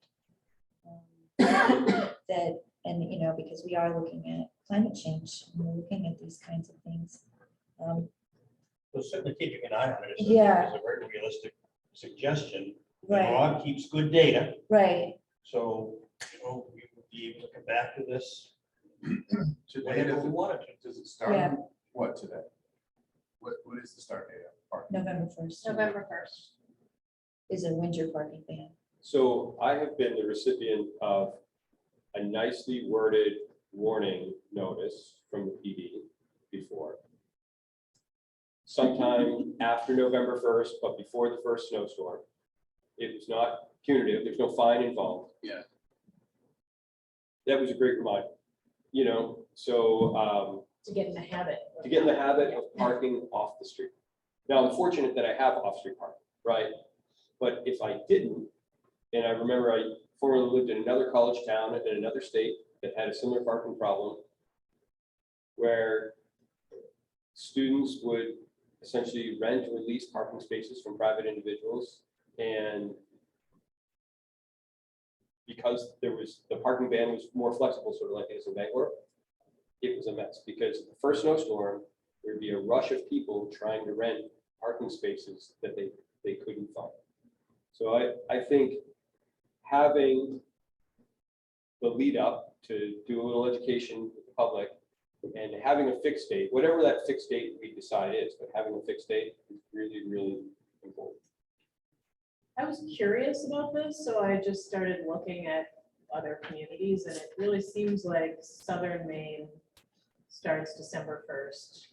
that, and you know, because we are looking at climate change, and we're looking at these kinds of things. We're certainly keeping an eye on it. Yeah. It's a very realistic suggestion. And Right, Rob keeps good data, right. so, you know, we would be able to come back to this Today, whenever does we it, wanted to. does it start Yeah. on what today? What is the start date? November 1st November 1st. is a winter parking ban. So I have been the recipient of a nicely worded warning notice from the PD before. sometime after November 1st, but before the first snowstorm. It was not punitive, there's no fine involved. Yeah. That was a great reminder, you know, so To get in the habit. to get in the habit of parking off the street. Now, I'm fortunate that I have off-street parking, right? But if I didn't, and I remember I formerly lived in another college town in another state that had a similar parking problem, where students would essentially rent or lease parking spaces from private individuals. And because the parking ban was more flexible, sort of like it is in Bangor, it was a mess, because the first snowstorm, there'd be a rush of people trying to rent parking spaces that they couldn't find. So I think having the lead up to do a little education with the public and having a fixed date, whatever that fixed date we decide is, but having a fixed date is really, really important. I was curious about this, so I just started looking at other communities, and it really seems like Southern Maine starts December 1st.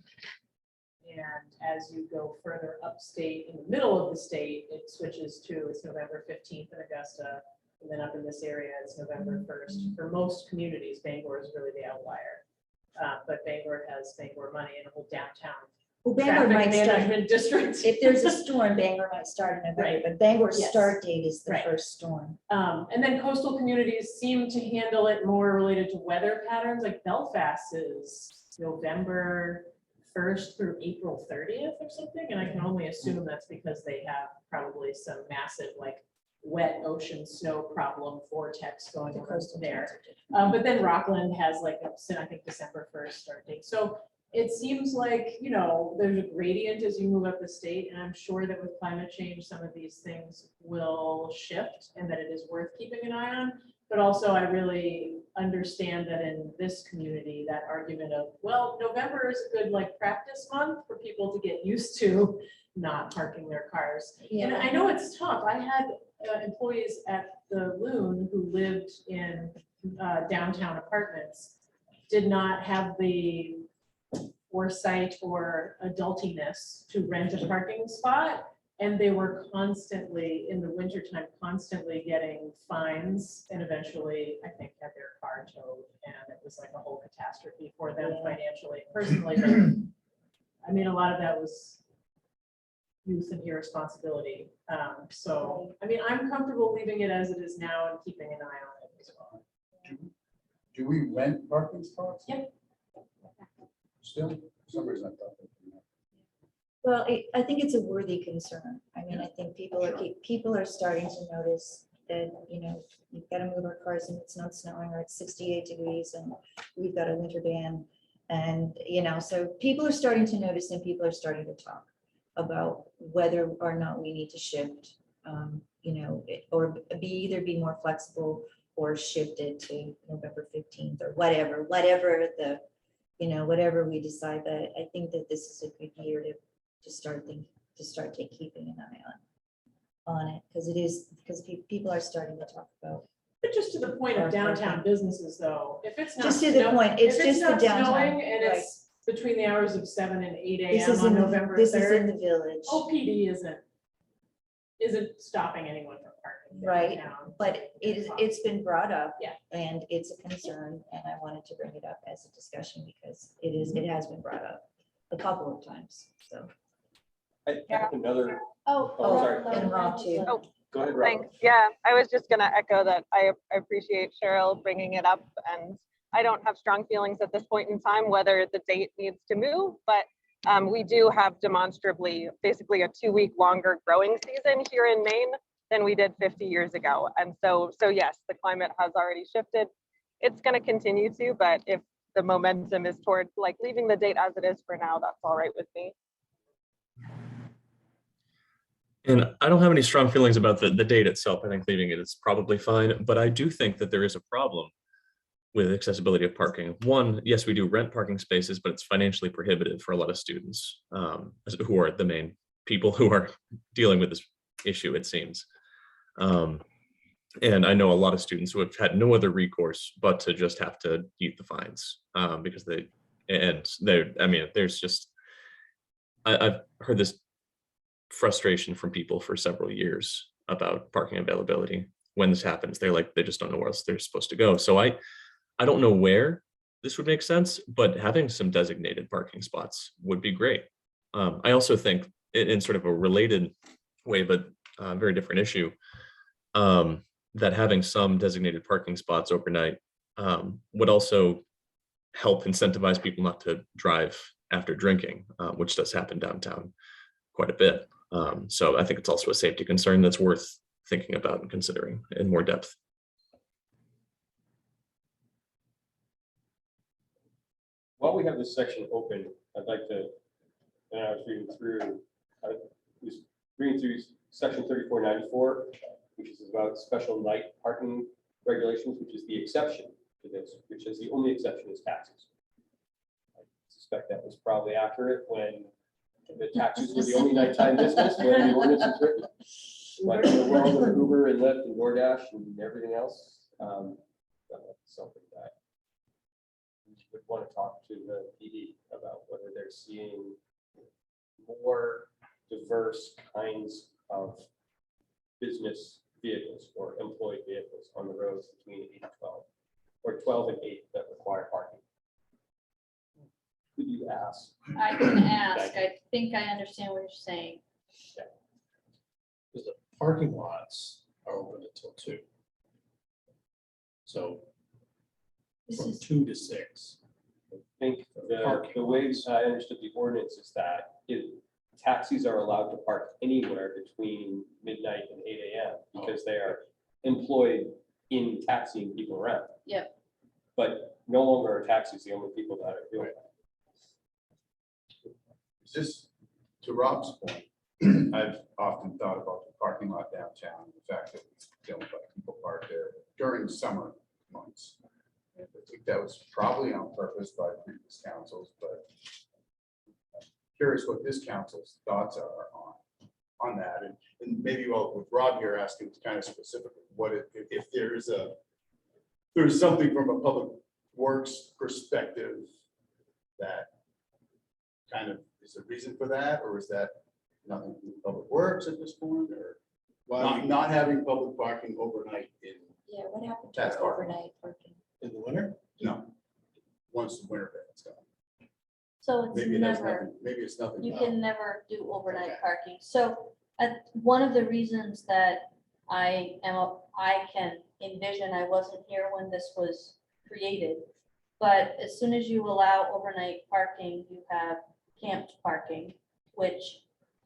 And as you go further upstate, in the middle of the state, it switches to, it's November 15th in Augusta. And then up in this area, it's November 1st. For most communities, Bangor is really the outlier. But Bangor has Bangor money and a whole downtown Well, Bangor traffic might start, management district. if there's a storm, Bangor might start in November, Right. but Bangor's Yes. start date is the Right. first storm. And then coastal communities seem to handle it more related to weather patterns, like Belfast is November 1st through April 30th or something. And I can only assume that's because they have probably some massive, like, wet ocean snow problem vortex going The on coastal there. towns are different. But then Rockland has like, I think December 1st start date. So it seems like, you know, there's a gradient as you move up the state, and I'm sure that with climate change, some of these things will shift and that it is worth keeping an eye on. But also I really understand that in this community, that argument of, well, November is a good like practice month for people to get used to not parking their cars. And I know it's tough. I had employees at the Loon who lived in downtown apartments, did not have the foresight or adultiness to rent a parking spot. And they were constantly, in the wintertime, constantly getting fines and eventually, I think, had their car towed. And it was like a whole catastrophe for them financially, personally. But I mean, a lot of that was youth and irresponsibility. So, I mean, I'm comfortable leaving it as it is now and keeping an eye on it as well. Do we rent parking spots? Yep. Still, for some reason I thought that. Well, I think it's a worthy concern. I mean, I think people are starting to notice that, you know, we've got to move our cars and it's not snowing or it's 68 degrees and we've got a winter ban. And, you know, so people are starting to notice and people are starting to talk about whether or not we need to shift, you know, or either be more flexible or shift it to November 15th or whatever the, you know, whatever we decide. That I think that this is a good year to start keeping an eye on it, because people are starting to talk about. But just to the point of downtown businesses though, if it's not. Just to the snow- point, it's if just the not downtown, snowing And right. it's between the hours of 7 and 8 This AM is on in, November this is in 3rd. the village, OPD isn't stopping anyone from parking Right, downtown. but it's been brought up. Yeah. And it's a concern, and I wanted to bring it up as a discussion because it has been brought up a couple of times, so. I have another, Oh. Oh, sorry. And Rob too. Oh, go ahead, Rob. thanks. Yeah, I was just gonna echo that. I appreciate Cheryl bringing it up, and I don't have strong feelings at this point in time whether the date needs to move, but we do have demonstrably basically a 2-week longer growing season here in Maine than we did 50 years ago. And so yes, the climate has already shifted. It's going to continue to, but if the momentum is toward like leaving the date as it is for now, that's all right with me. And I don't have any strong feelings about the date itself. I think leaving it is probably fine, but I do think that there is a problem with accessibility of parking. One, yes, we do rent parking spaces, but it's financially prohibitive for a lot of students who are the main people who are dealing with this issue, it seems. And I know a lot of students who have had no other recourse but to just have to eat the fines because I mean, there's just, I've heard this frustration from people for several years about parking availability. When this happens, they're like, they just don't know where else they're supposed to go. So I don't know where this would make sense, but having some designated parking spots would be great. I also think in sort of a related way, but very different issue, that having some designated parking spots overnight would also help incentivize people not to drive after drinking, which does happen downtown quite a bit. So I think it's also a safety concern that's worth thinking about and considering in more depth. While we have this section open, I'd like to, and I was reading through section 3494, which is about special night parking regulations, which is the exception to this, which is the only exception is taxis. I suspect that was probably accurate when the taxis were the only nighttime business when the ordinance was written. Like in the world of Uber and Lyft and DoorDash and everything else, that's something that we would want to talk to the PD about whether they're seeing more diverse kinds of business vehicles or employed vehicles on the roads between 8 and 12, or 12 and 8 that require parking. Could you ask? I can ask. I think I understand what you're saying. Because the parking lots are open until 2. So This from is 2 to 6. I think Parking the way I understood the ordinance is that taxis are allowed to park anywhere between midnight and 8 a.m. because they are employed in taxiing people around. Yep. But no longer are taxis the only people that are doing that. Just to Rob's point, I've often thought about the parking lot downtown, and the fact that we don't let people park there during summer months. And I think that was probably on purpose by previous councils, but I'm curious what this council's thoughts are on that. And maybe with Rob here asking kind of specific, what if there's something from a public works perspective that kind of is a reason for that, or is that nothing to do with public works at this point, or not having public parking overnight Yeah, what happened to That's our parking. overnight parking? In the winter? no, once the winter band's gone. So it's Maybe that's never, nothing, maybe it's nothing. you now. can never do overnight Okay. parking. So one of the reasons that I can envision, I wasn't here when this was created, but as soon as you allow overnight parking, you have camped parking, which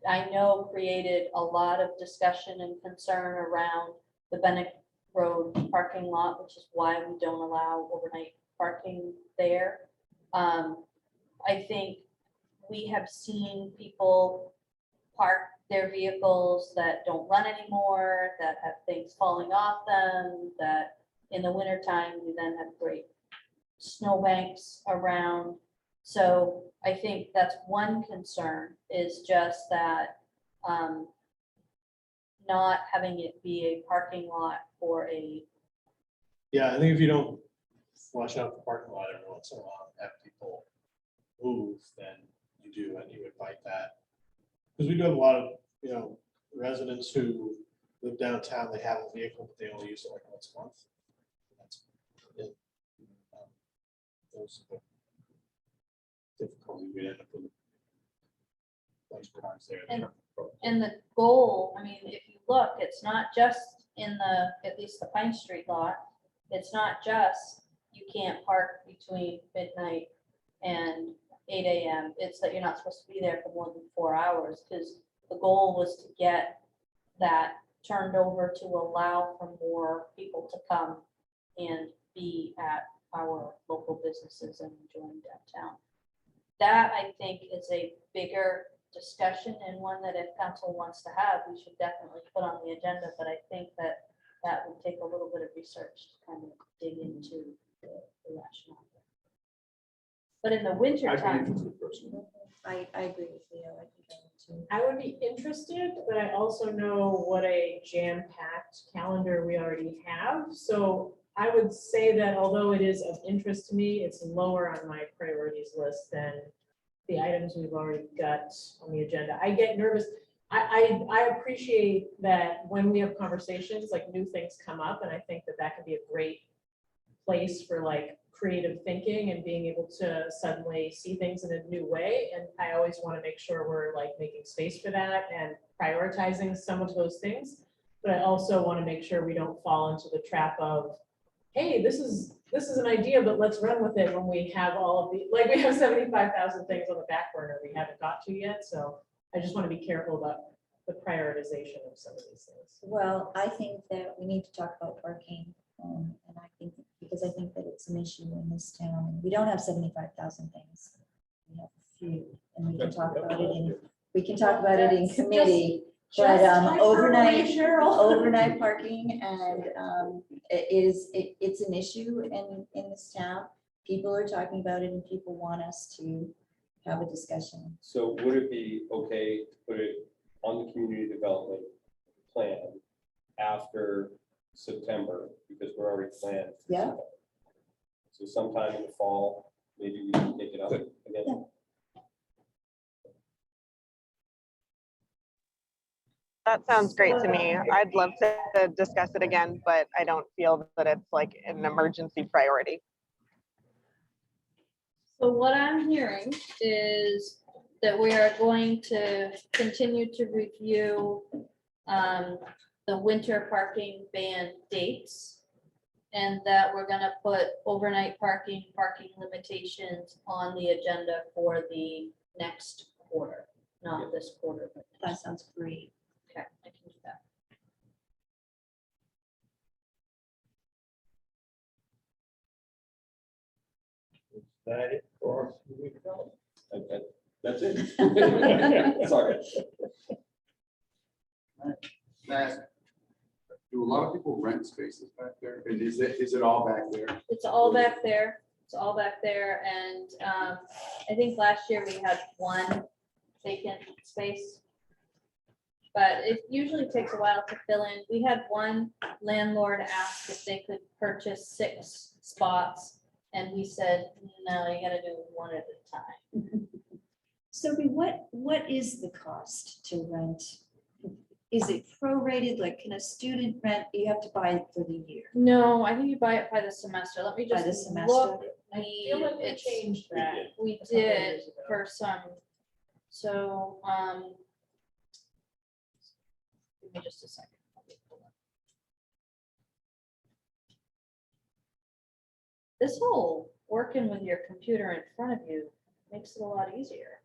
I know created a lot of discussion and concern around the Bennett Road parking lot, which is why we don't allow overnight parking there. I think we have seen people park their vehicles that don't run anymore, that have things falling off them, that in the wintertime, you then have great snowbanks around. So I think that's one concern, is just that not having it be a parking lot for a, Yeah, I think if you don't flush out the parking lot every once in a while, and have people move, then you do, and you invite that. Because we do have a lot of, residents who live downtown, they have a vehicle, but they only use it like once a month. That's it. Those are the difficulty we end up with. Bunch of cars there. and the goal, I mean, if you look, it's not just in at least the Pine Street lot, it's not just you can't park between midnight and 8 a.m. It's that you're not supposed to be there for more than 4 hours, because the goal was to get that turned over to allow for more people to come and be at our local businesses and enjoying downtown. That, I think, is a bigger discussion, and one that if council wants to have, we should definitely put on the agenda, but I think that would take a little bit of research to kind of dig into the rationale. But in the winter I'd be time, interested personally. I agree with Leo. I think I would too. I would be interested, but I also know what a jam-packed calendar we already have. So I would say that although it is of interest to me, it's lower on my priorities list than the items we've already got on the agenda. I get nervous. I appreciate that when we have conversations, like new things come up, and I think that that can be a great place for like creative thinking and being able to suddenly see things in a new way. And I always want to make sure we're like making space for that and prioritizing some of those things. But I also want to make sure we don't fall into the trap of, hey, this is an idea, but let's run with it when we have all of the, like we have 75,000 things on the back burner we haven't got to yet. So I just want to be careful about the prioritization of some of these things. Well, I think that we need to talk about parking. And I think, because I think that it's an issue in this town. And we don't have 75,000 things. We have a few, and we can talk about it in, committee. But overnight parking and it's an issue in this town. People are talking about it and people want us to have a discussion. So would it be okay to put it on the community development plan after September, because we're already planned? Yeah. So sometime in the fall, maybe we can take it up again. Yeah. That sounds great to me. I'd love to discuss it again, but I don't feel that it's like an emergency priority. So what I'm hearing is that we are going to continue to review the winter parking ban dates. And that we're gonna put overnight parking limitations on the agenda for the next quarter, not this quarter. But That sounds great. okay, I can do that. Is that it for? That's it. Sorry. Matt, do a lot of people rent spaces back there? And is it all back there? It's all back there. It's all back there. And I think last year we had one vacant space. But it usually takes a while to fill in. We had one landlord ask if they could purchase 6 spots. And we said, no, you gotta do one at a time. Sophie, what is the cost to rent? Is it prorated? Like, can a student rent? You have to buy it for the year. No, I think you buy it by the semester. Let me By just the semester? look. I feel like we It's- changed that. We a couple of did years ago. for some, so, give me just a second. Let me pull up. This whole working with your computer in front of you makes it a lot easier.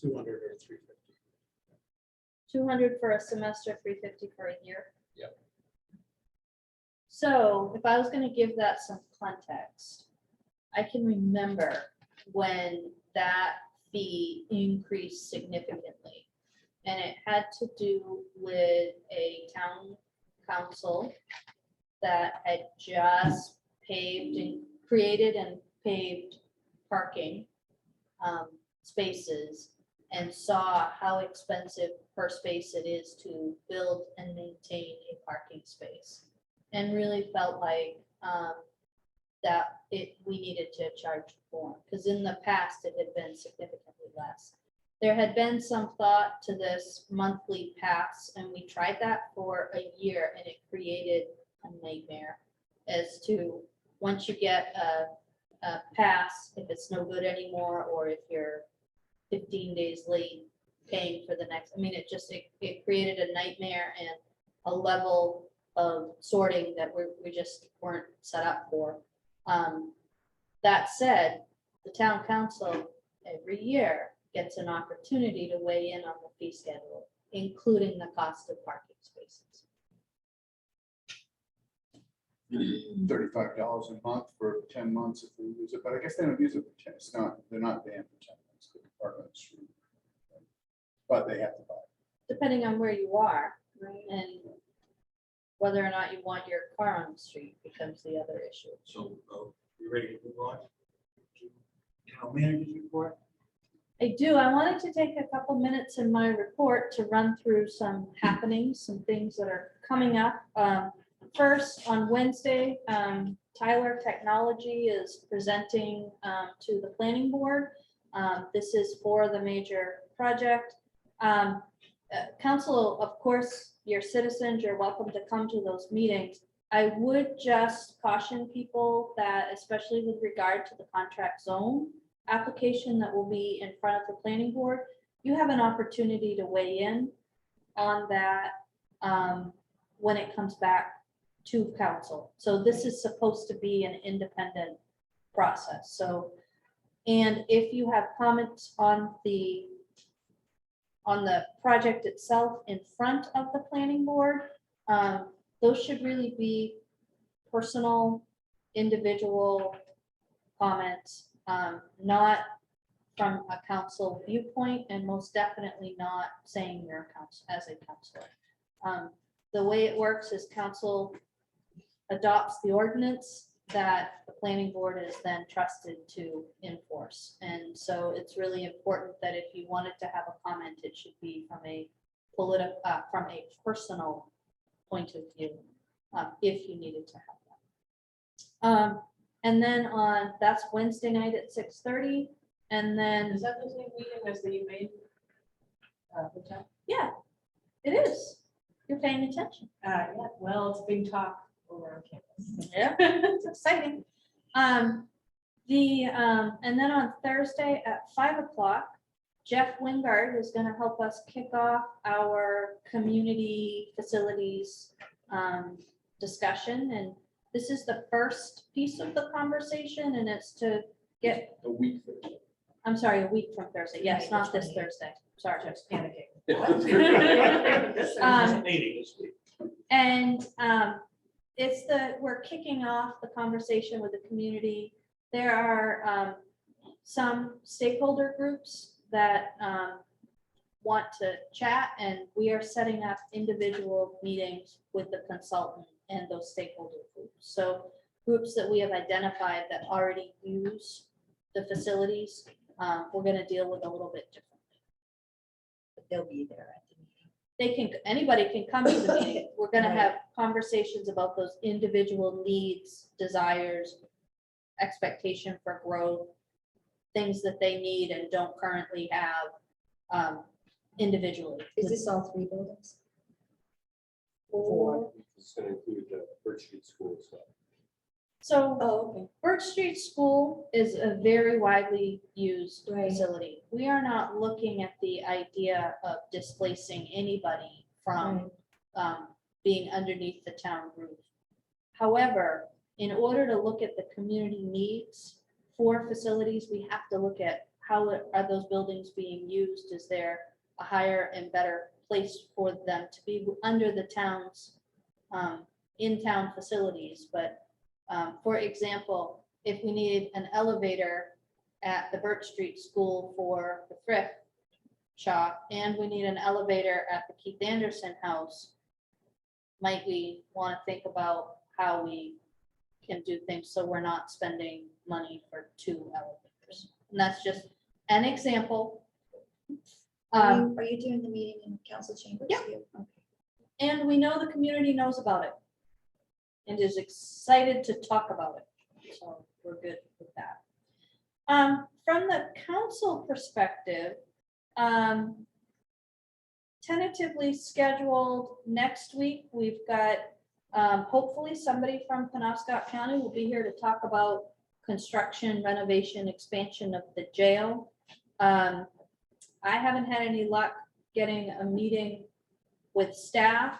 $200 or $350. 200 for a semester, 350 for a year. Yep. So if I was gonna give that some context, I can remember when that fee increased significantly. And it had to do with a town council that had just paved and created and paved parking spaces and saw how expensive per space it is to build and maintain a parking space. And really felt like that we needed to charge more, because in the past it had been significantly less. There had been some thought to this monthly pass, and we tried that for a year, and it created a nightmare as to once you get a pass, if it's no good anymore, or if you're 15 days late paying for the next, I mean, it created a nightmare and a level of sorting that we just weren't set up for. That said, the town council every year gets an opportunity to weigh in on the fee schedule, including the cost of parking spaces. $35 a month for 10 months if we use it, but I guess they don't use it for 10. They're not banned for 10 months. They can park on the street. But they have to buy it. Depending on where you are and whether or not you want your car on the street becomes the other issue. So, you ready to move on? town manager's report. I do. I wanted to take a couple minutes in my report to run through some happenings, some things that are coming up. First, on Wednesday, Tyler Technology is presenting to the planning board. This is for the major project. Council, of course, your citizens, you're welcome to come to those meetings. I would just caution people that, especially with regard to the contract zone application that will be in front of the planning board, you have an opportunity to weigh in on that when it comes back to council. So this is supposed to be an independent process. So, and if you have comments on the project itself in front of the planning board, those should really be personal, individual comments, not from a council viewpoint, and most definitely not saying you're a council as a counselor. The way it works is council adopts the ordinance that the planning board is then trusted to enforce. And so it's really important that if you wanted to have a comment, it should be from a from a personal point of view, if you needed to have that. And then that's Wednesday night at 6:30. And then, Is that the same meeting as the you made? yeah, it is. You're paying attention. Yeah, well, it's big talk over on campus. Yeah, it's exciting. And then on Thursday at 5 o'clock, Jeff Wingard is going to help us kick off our community facilities discussion. And this is the first piece of the conversation, and it's to get, A week. I'm sorry, a week from Thursday. Yes, not this 28th. Thursday. Sorry. Just panicking. There's a meeting this week. And we're kicking off the conversation with the community. There are some stakeholder groups that want to chat, and we are setting up individual meetings with the consultant and those stakeholder groups. So groups that we have identified that already use the facilities, we're going to deal with a little bit differently. But they'll be there at the meeting. They can, anybody can come to the meeting. We're gonna have conversations about those individual needs, desires, expectation for growth, things that they need and don't currently have individually. Is this all 3 buildings? Or- It's going to include the Birch Street School stuff. So Oh, okay. Birch Street School is a very widely used Right. facility. We are not looking at the idea of displacing anybody from being underneath the town roof. However, in order to look at the community needs for facilities, we have to look at how are those buildings being used? Is there a higher and better place for them to be under the town's in-town facilities? But for example, if we need an elevator at the Birch Street School for the thrift shop, and we need an elevator at the Keith Anderson House, might we want to think about how we can do things so we're not spending money for 2 elevators? And that's just an example. Are you doing the meeting in council chambers? Yeah. too? Okay. And we know the community knows about it and is excited to talk about it. So we're good with that. From the council perspective, tentatively scheduled next week, we've got hopefully somebody from Penobscot County will be here to talk about construction, renovation, expansion of the jail. I haven't had any luck getting a meeting with staff.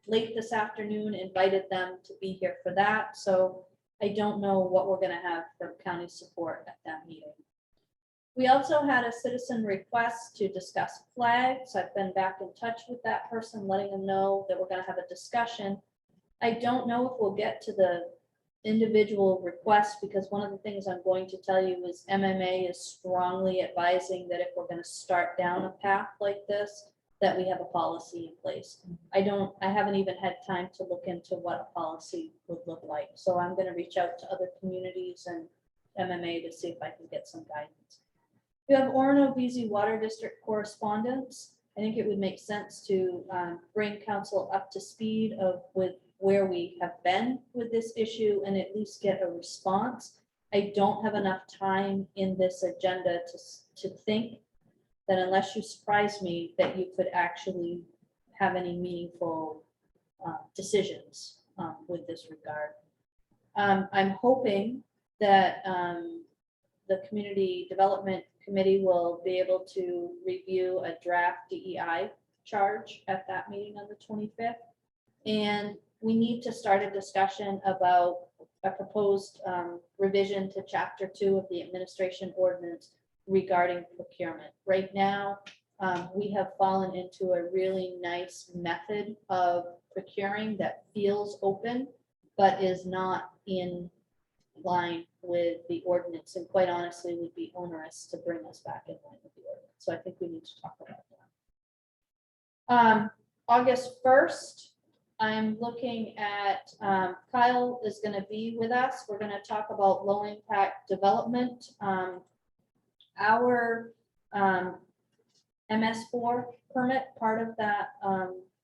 Late this afternoon invited them to be here for that. So I don't know what we're gonna have for county support at that meeting. We also had a citizen request to discuss flags. I've been back in touch with that person, letting them know that we're gonna have a discussion. I don't know if we'll get to the individual requests, because one of the things I'm going to tell you is MMA is strongly advising that if we're gonna start down a path like this, that we have a policy in place. I haven't even had time to look into what a policy would look like. So I'm gonna reach out to other communities and MMA to see if I can get some guidance. You have Orono BZ Water District correspondence. I think it would make sense to bring council up to speed with where we have been with this issue and at least get a response. I don't have enough time in this agenda to think that unless you surprise me, that you could actually have any meaningful decisions with this regard. I'm hoping that the Community Development Committee will be able to review a draft DEI charge at that meeting on the 25th. And we need to start a discussion about a proposed revision to Chapter 2 of the Administration Ordinance regarding procurement. Right now, we have fallen into a really nice method of procuring that feels open, but is not in line with the ordinance, and quite honestly would be onerous to bring us back in line with the ordinance. So I think we need to talk about that. August 1st, I'm looking at, Kyle is going to be with us. We're going to talk about low impact development. Our MS4 permit, part of that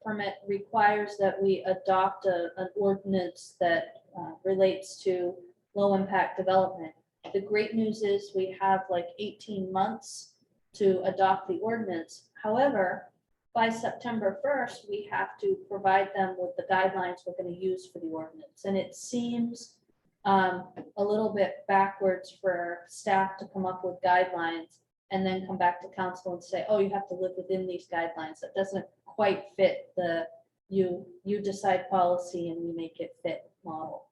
permit requires that we adopt an ordinance that relates to low impact development. The great news is we have like 18 months to adopt the ordinance. However, by September 1st, we have to provide them with the guidelines we're going to use for the ordinance. And it seems a little bit backwards for staff to come up with guidelines and then come back to council and say, oh, you have to live within these guidelines. That doesn't quite fit the you decide policy and we make it fit model.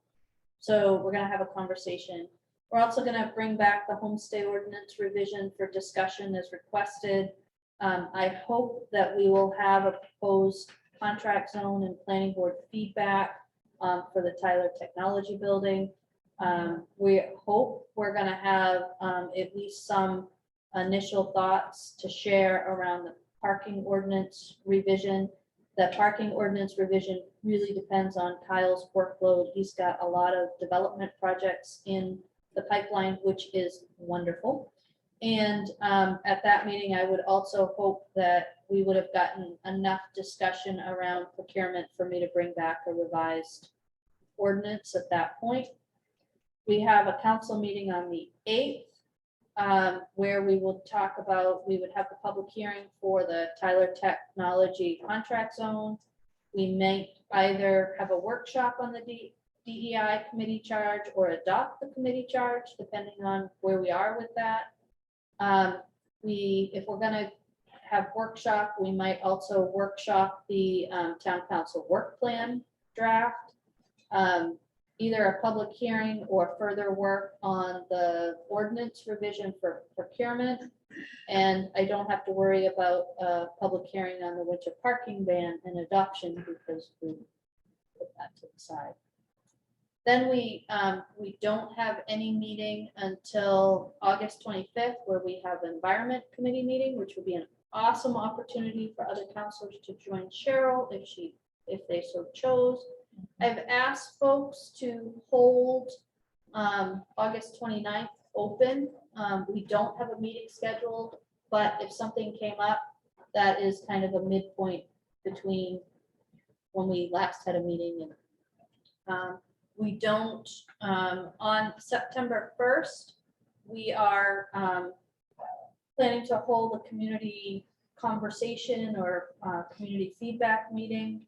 So we're going to have a conversation. We're also going to bring back the homestay ordinance revision for discussion as requested. I hope that we will have a proposed contract zone and planning board feedback for the Tyler Technology Building. We hope we're going to have at least some initial thoughts to share around the parking ordinance revision. The parking ordinance revision really depends on Kyle's workload. He's got a lot of development projects in the pipeline, which is wonderful. And at that meeting, I would also hope that we would have gotten enough discussion around procurement for me to bring back a revised ordinance at that point. We have a council meeting on the 8th. Where we will talk about, we would have the public hearing for the Tyler Technology contract zone. We may either have a workshop on the DEI committee charge or adopt the committee charge, depending on where we are with that. If we're gonna have workshop, we might also workshop the town council work plan draft. Either a public hearing or further work on the ordinance revision for procurement. And I don't have to worry about a public hearing on the winter parking ban and adoption because we put that to the side. Then we don't have any meeting until August 25th, where we have an environment committee meeting, which would be an awesome opportunity for other councilors to join Cheryl if they so chose. I've asked folks to hold August 29th open. We don't have a meeting scheduled, but if something came up, that is kind of a midpoint between when we last had a meeting and we don't, on September 1st, we are planning to hold a community conversation or community feedback meeting.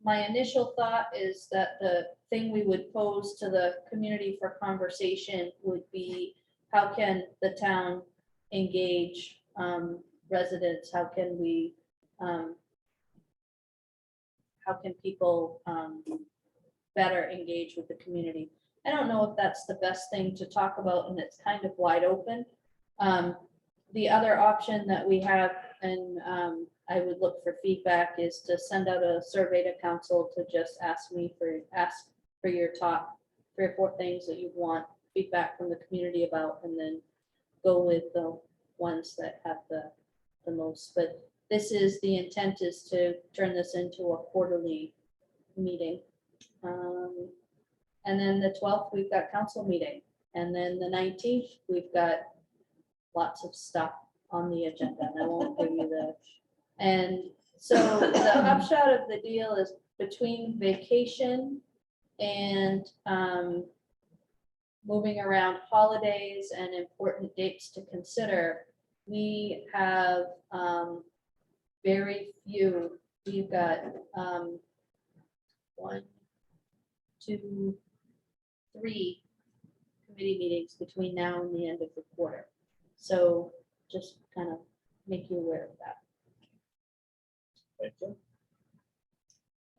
My initial thought is that the thing we would pose to the community for conversation would be, how can the town engage residents? How can we, how can people better engage with the community? I don't know if that's the best thing to talk about, and it's kind of wide open. The other option that we have, and I would look for feedback, is to send out a survey to council to just ask for your top 3 or 4 things that you want feedback from the community about, and then go with the ones that have the most. But the intent is to turn this into a quarterly meeting. And then the 12th, we've got council meeting. And then the 19th, we've got lots of stuff on the agenda, and I won't give you the. And so the upshot of the deal is between vacation and moving around holidays and important dates to consider, we have very few. We've got 1, 2, 3 committee meetings between now and the end of the quarter. So just kind of make you aware of that. Thank you.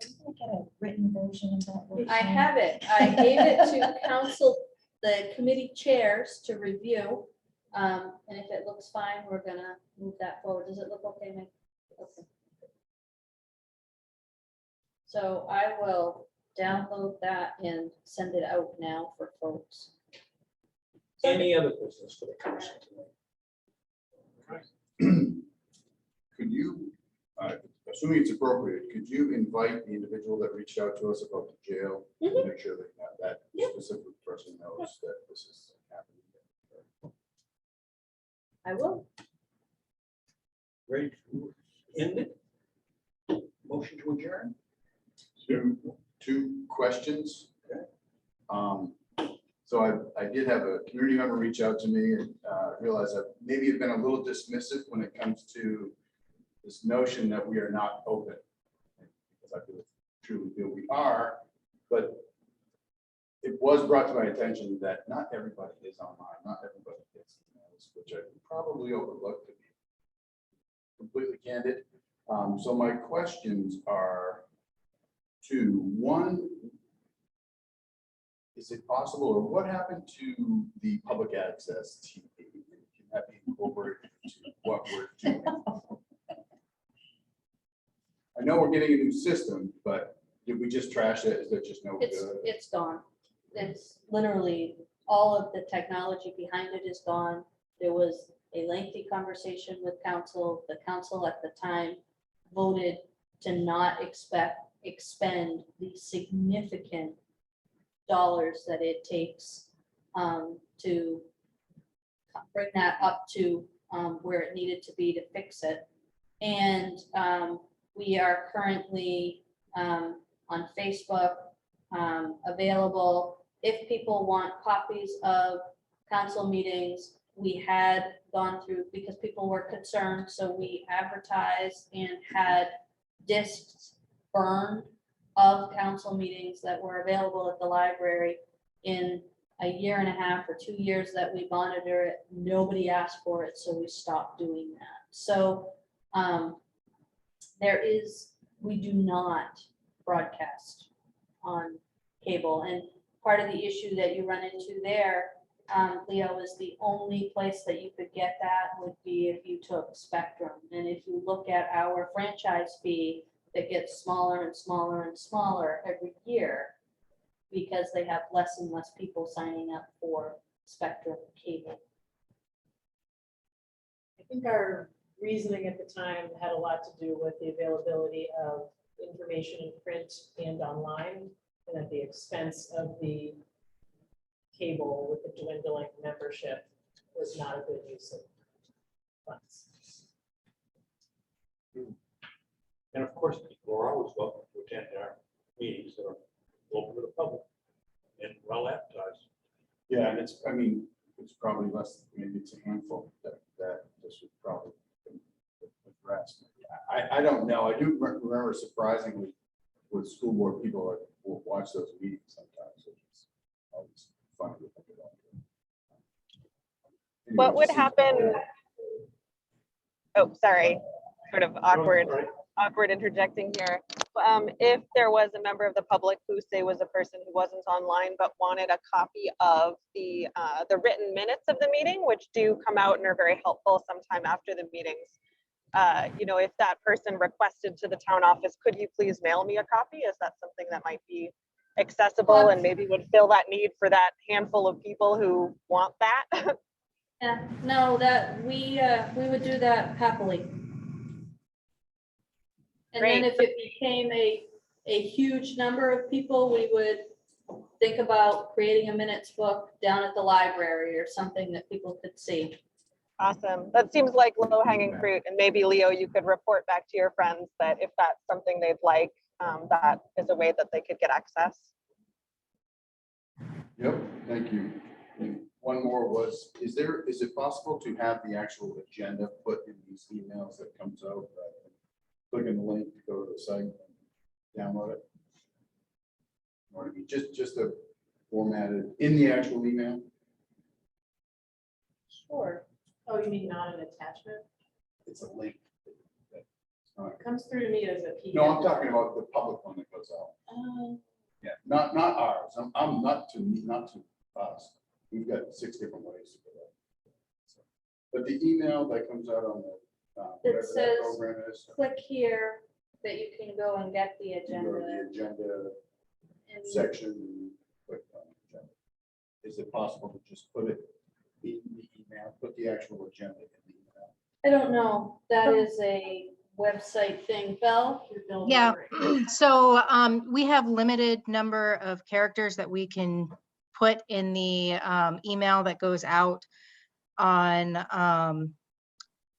I'm gonna get a written version of that. I have it. I gave it to council, the committee chairs to review. And if it looks fine, we're gonna move that forward. Does it look okay, Mike? Okay. So I will download that and send it out now for folks. Any other business for the commission tonight? Could you, assuming it's appropriate, could you invite the individual that reached out to us about the jail? To make sure that specific person knows that this is happening. I will. Ready to end it? Motion to adjourn? Two questions. So I did have a community member reach out to me and realized that maybe have been a little dismissive when it comes to this notion that we are not open. Because I truly feel we are, but it was brought to my attention that not everybody is online, not everybody gets emails, which I probably overlooked, to be completely candid. So my questions are two. One, is it possible, or what happened to the public access TV? Can that be incorporated into what we're doing? I know we're getting a new system, but did we just trash it? Is that just no good? It's gone. It's literally, all of the technology behind it is gone. There was a lengthy conversation with council. The council at the time voted to not expend the significant dollars that it takes to bring that up to where it needed to be to fix it. And we are currently on Facebook available. If people want copies of council meetings, we had gone through, because people were concerned, so we advertised and had discs burned of council meetings that were available at the library. In a year and a half or 2 years that we monitor it, nobody asked for it, so we stopped doing that. So we do not broadcast on cable, and part of the issue that you run into there, Leo, is the only place that you could get that would be if you took Spectrum. And if you look at our franchise fee, that gets smaller and smaller and smaller every year because they have less and less people signing up for Spectrum cable. I think our reasoning at the time had a lot to do with the availability of information in print and online, and at the expense of the cable with the dwindling membership was not a good use of funds. And of course, people are always welcome to attend our meetings that are open to the public and well advertised. Yeah, and it's probably less, maybe it's a handful that this would probably address. I don't know. I do remember surprisingly with school board people will watch those meetings sometimes. It's always fun to think about. Anyway, What would just- happen? Oh, sorry, sort of awkward interjecting here. If there was a member of the public who, say, was a person who wasn't online but wanted a copy of the written minutes of the meeting, which do come out and are very helpful sometime after the meetings, if that person requested to the town office, could you please mail me a copy? Is that something that might be accessible and maybe would fill that need for that handful of people who want that? Yeah, no, that we would do that happily. And then Great. if it became a huge number of people, we would think about creating a minutes book down at the library or something that people could see. Awesome. That seems like low hanging fruit. And maybe Leo, you could report back to your friends that if that's something they'd like, that is a way that they could get access. Yep, thank you. And one more was, is it possible to have the actual agenda put in these emails that comes out? Click on the link to go to the site and download it. Or to be just a formatted in the actual email. Sure. Oh, you mean not an attachment? It's a link. It comes through to me as a PDF. No, I'm talking about the public one that goes out. Yeah, not ours. I'm not to me, not to us. We've got 6 different ways to do that. So, but the email that comes out on the whatever that says program is. Click here that you can go and get the You go to agenda. the agenda and- section and click on the agenda. Is it possible to just put it in the email, put the actual agenda in the email? I don't know. That is a website thing. Belle? Yeah, so we have limited number of characters that we can put in the email that goes out on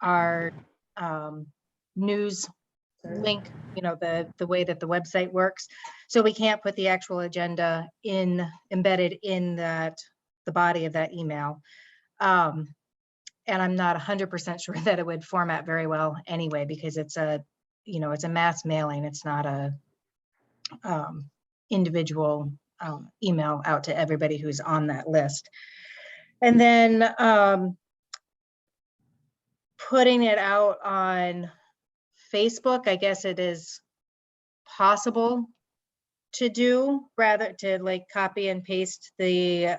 our news link, the way that the website works. So we can't put the actual agenda embedded in the body of that email. And I'm not 100% sure that it would format very well anyway, because it's a mass mailing. It's not a individual email out to everybody who's on that list. And then putting it out on Facebook, I guess it is possible to do, rather to like copy and paste the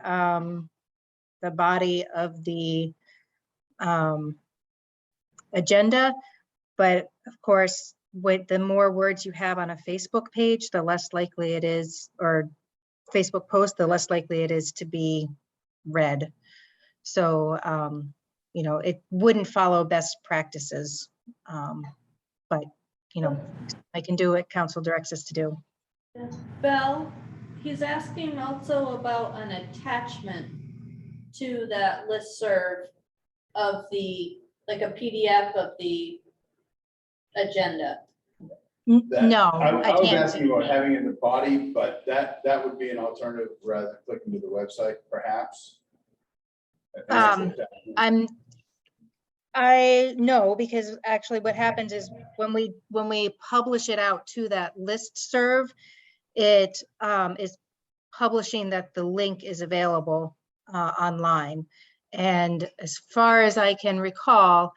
body of the agenda. But of course, with the more words you have on a Facebook page, the less likely it is, or Facebook post, the less likely it is to be read. So, it wouldn't follow best practices. But, I can do what council directs us to do. Belle, he's asking also about an attachment to that listserv of like a PDF of the agenda. That- No, I I was can't. asking about having it in the body, but that would be an alternative rather than clicking to the website, perhaps. I know, because actually what happens is when we publish it out to that listserv, it is publishing that the link is available online. And as far as I can recall,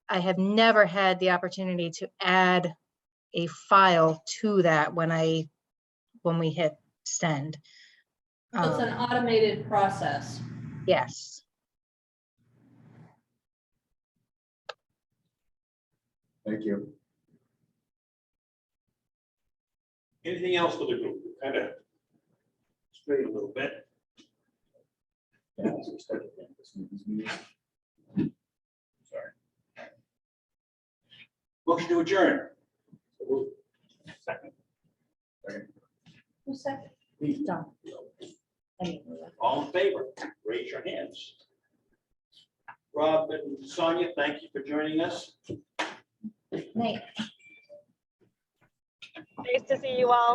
I have never had the opportunity to add a file to that when we hit send. So it's an automated process. Yes. Thank you. Anything else for the group? Kind of straight a little bit. Yeah, so we started this meeting. Sorry. Motion to adjourn. Second. Who's second? All in favor, raise your hands. Rob and Sonia, thank you for joining us. Night. Nice to see you all.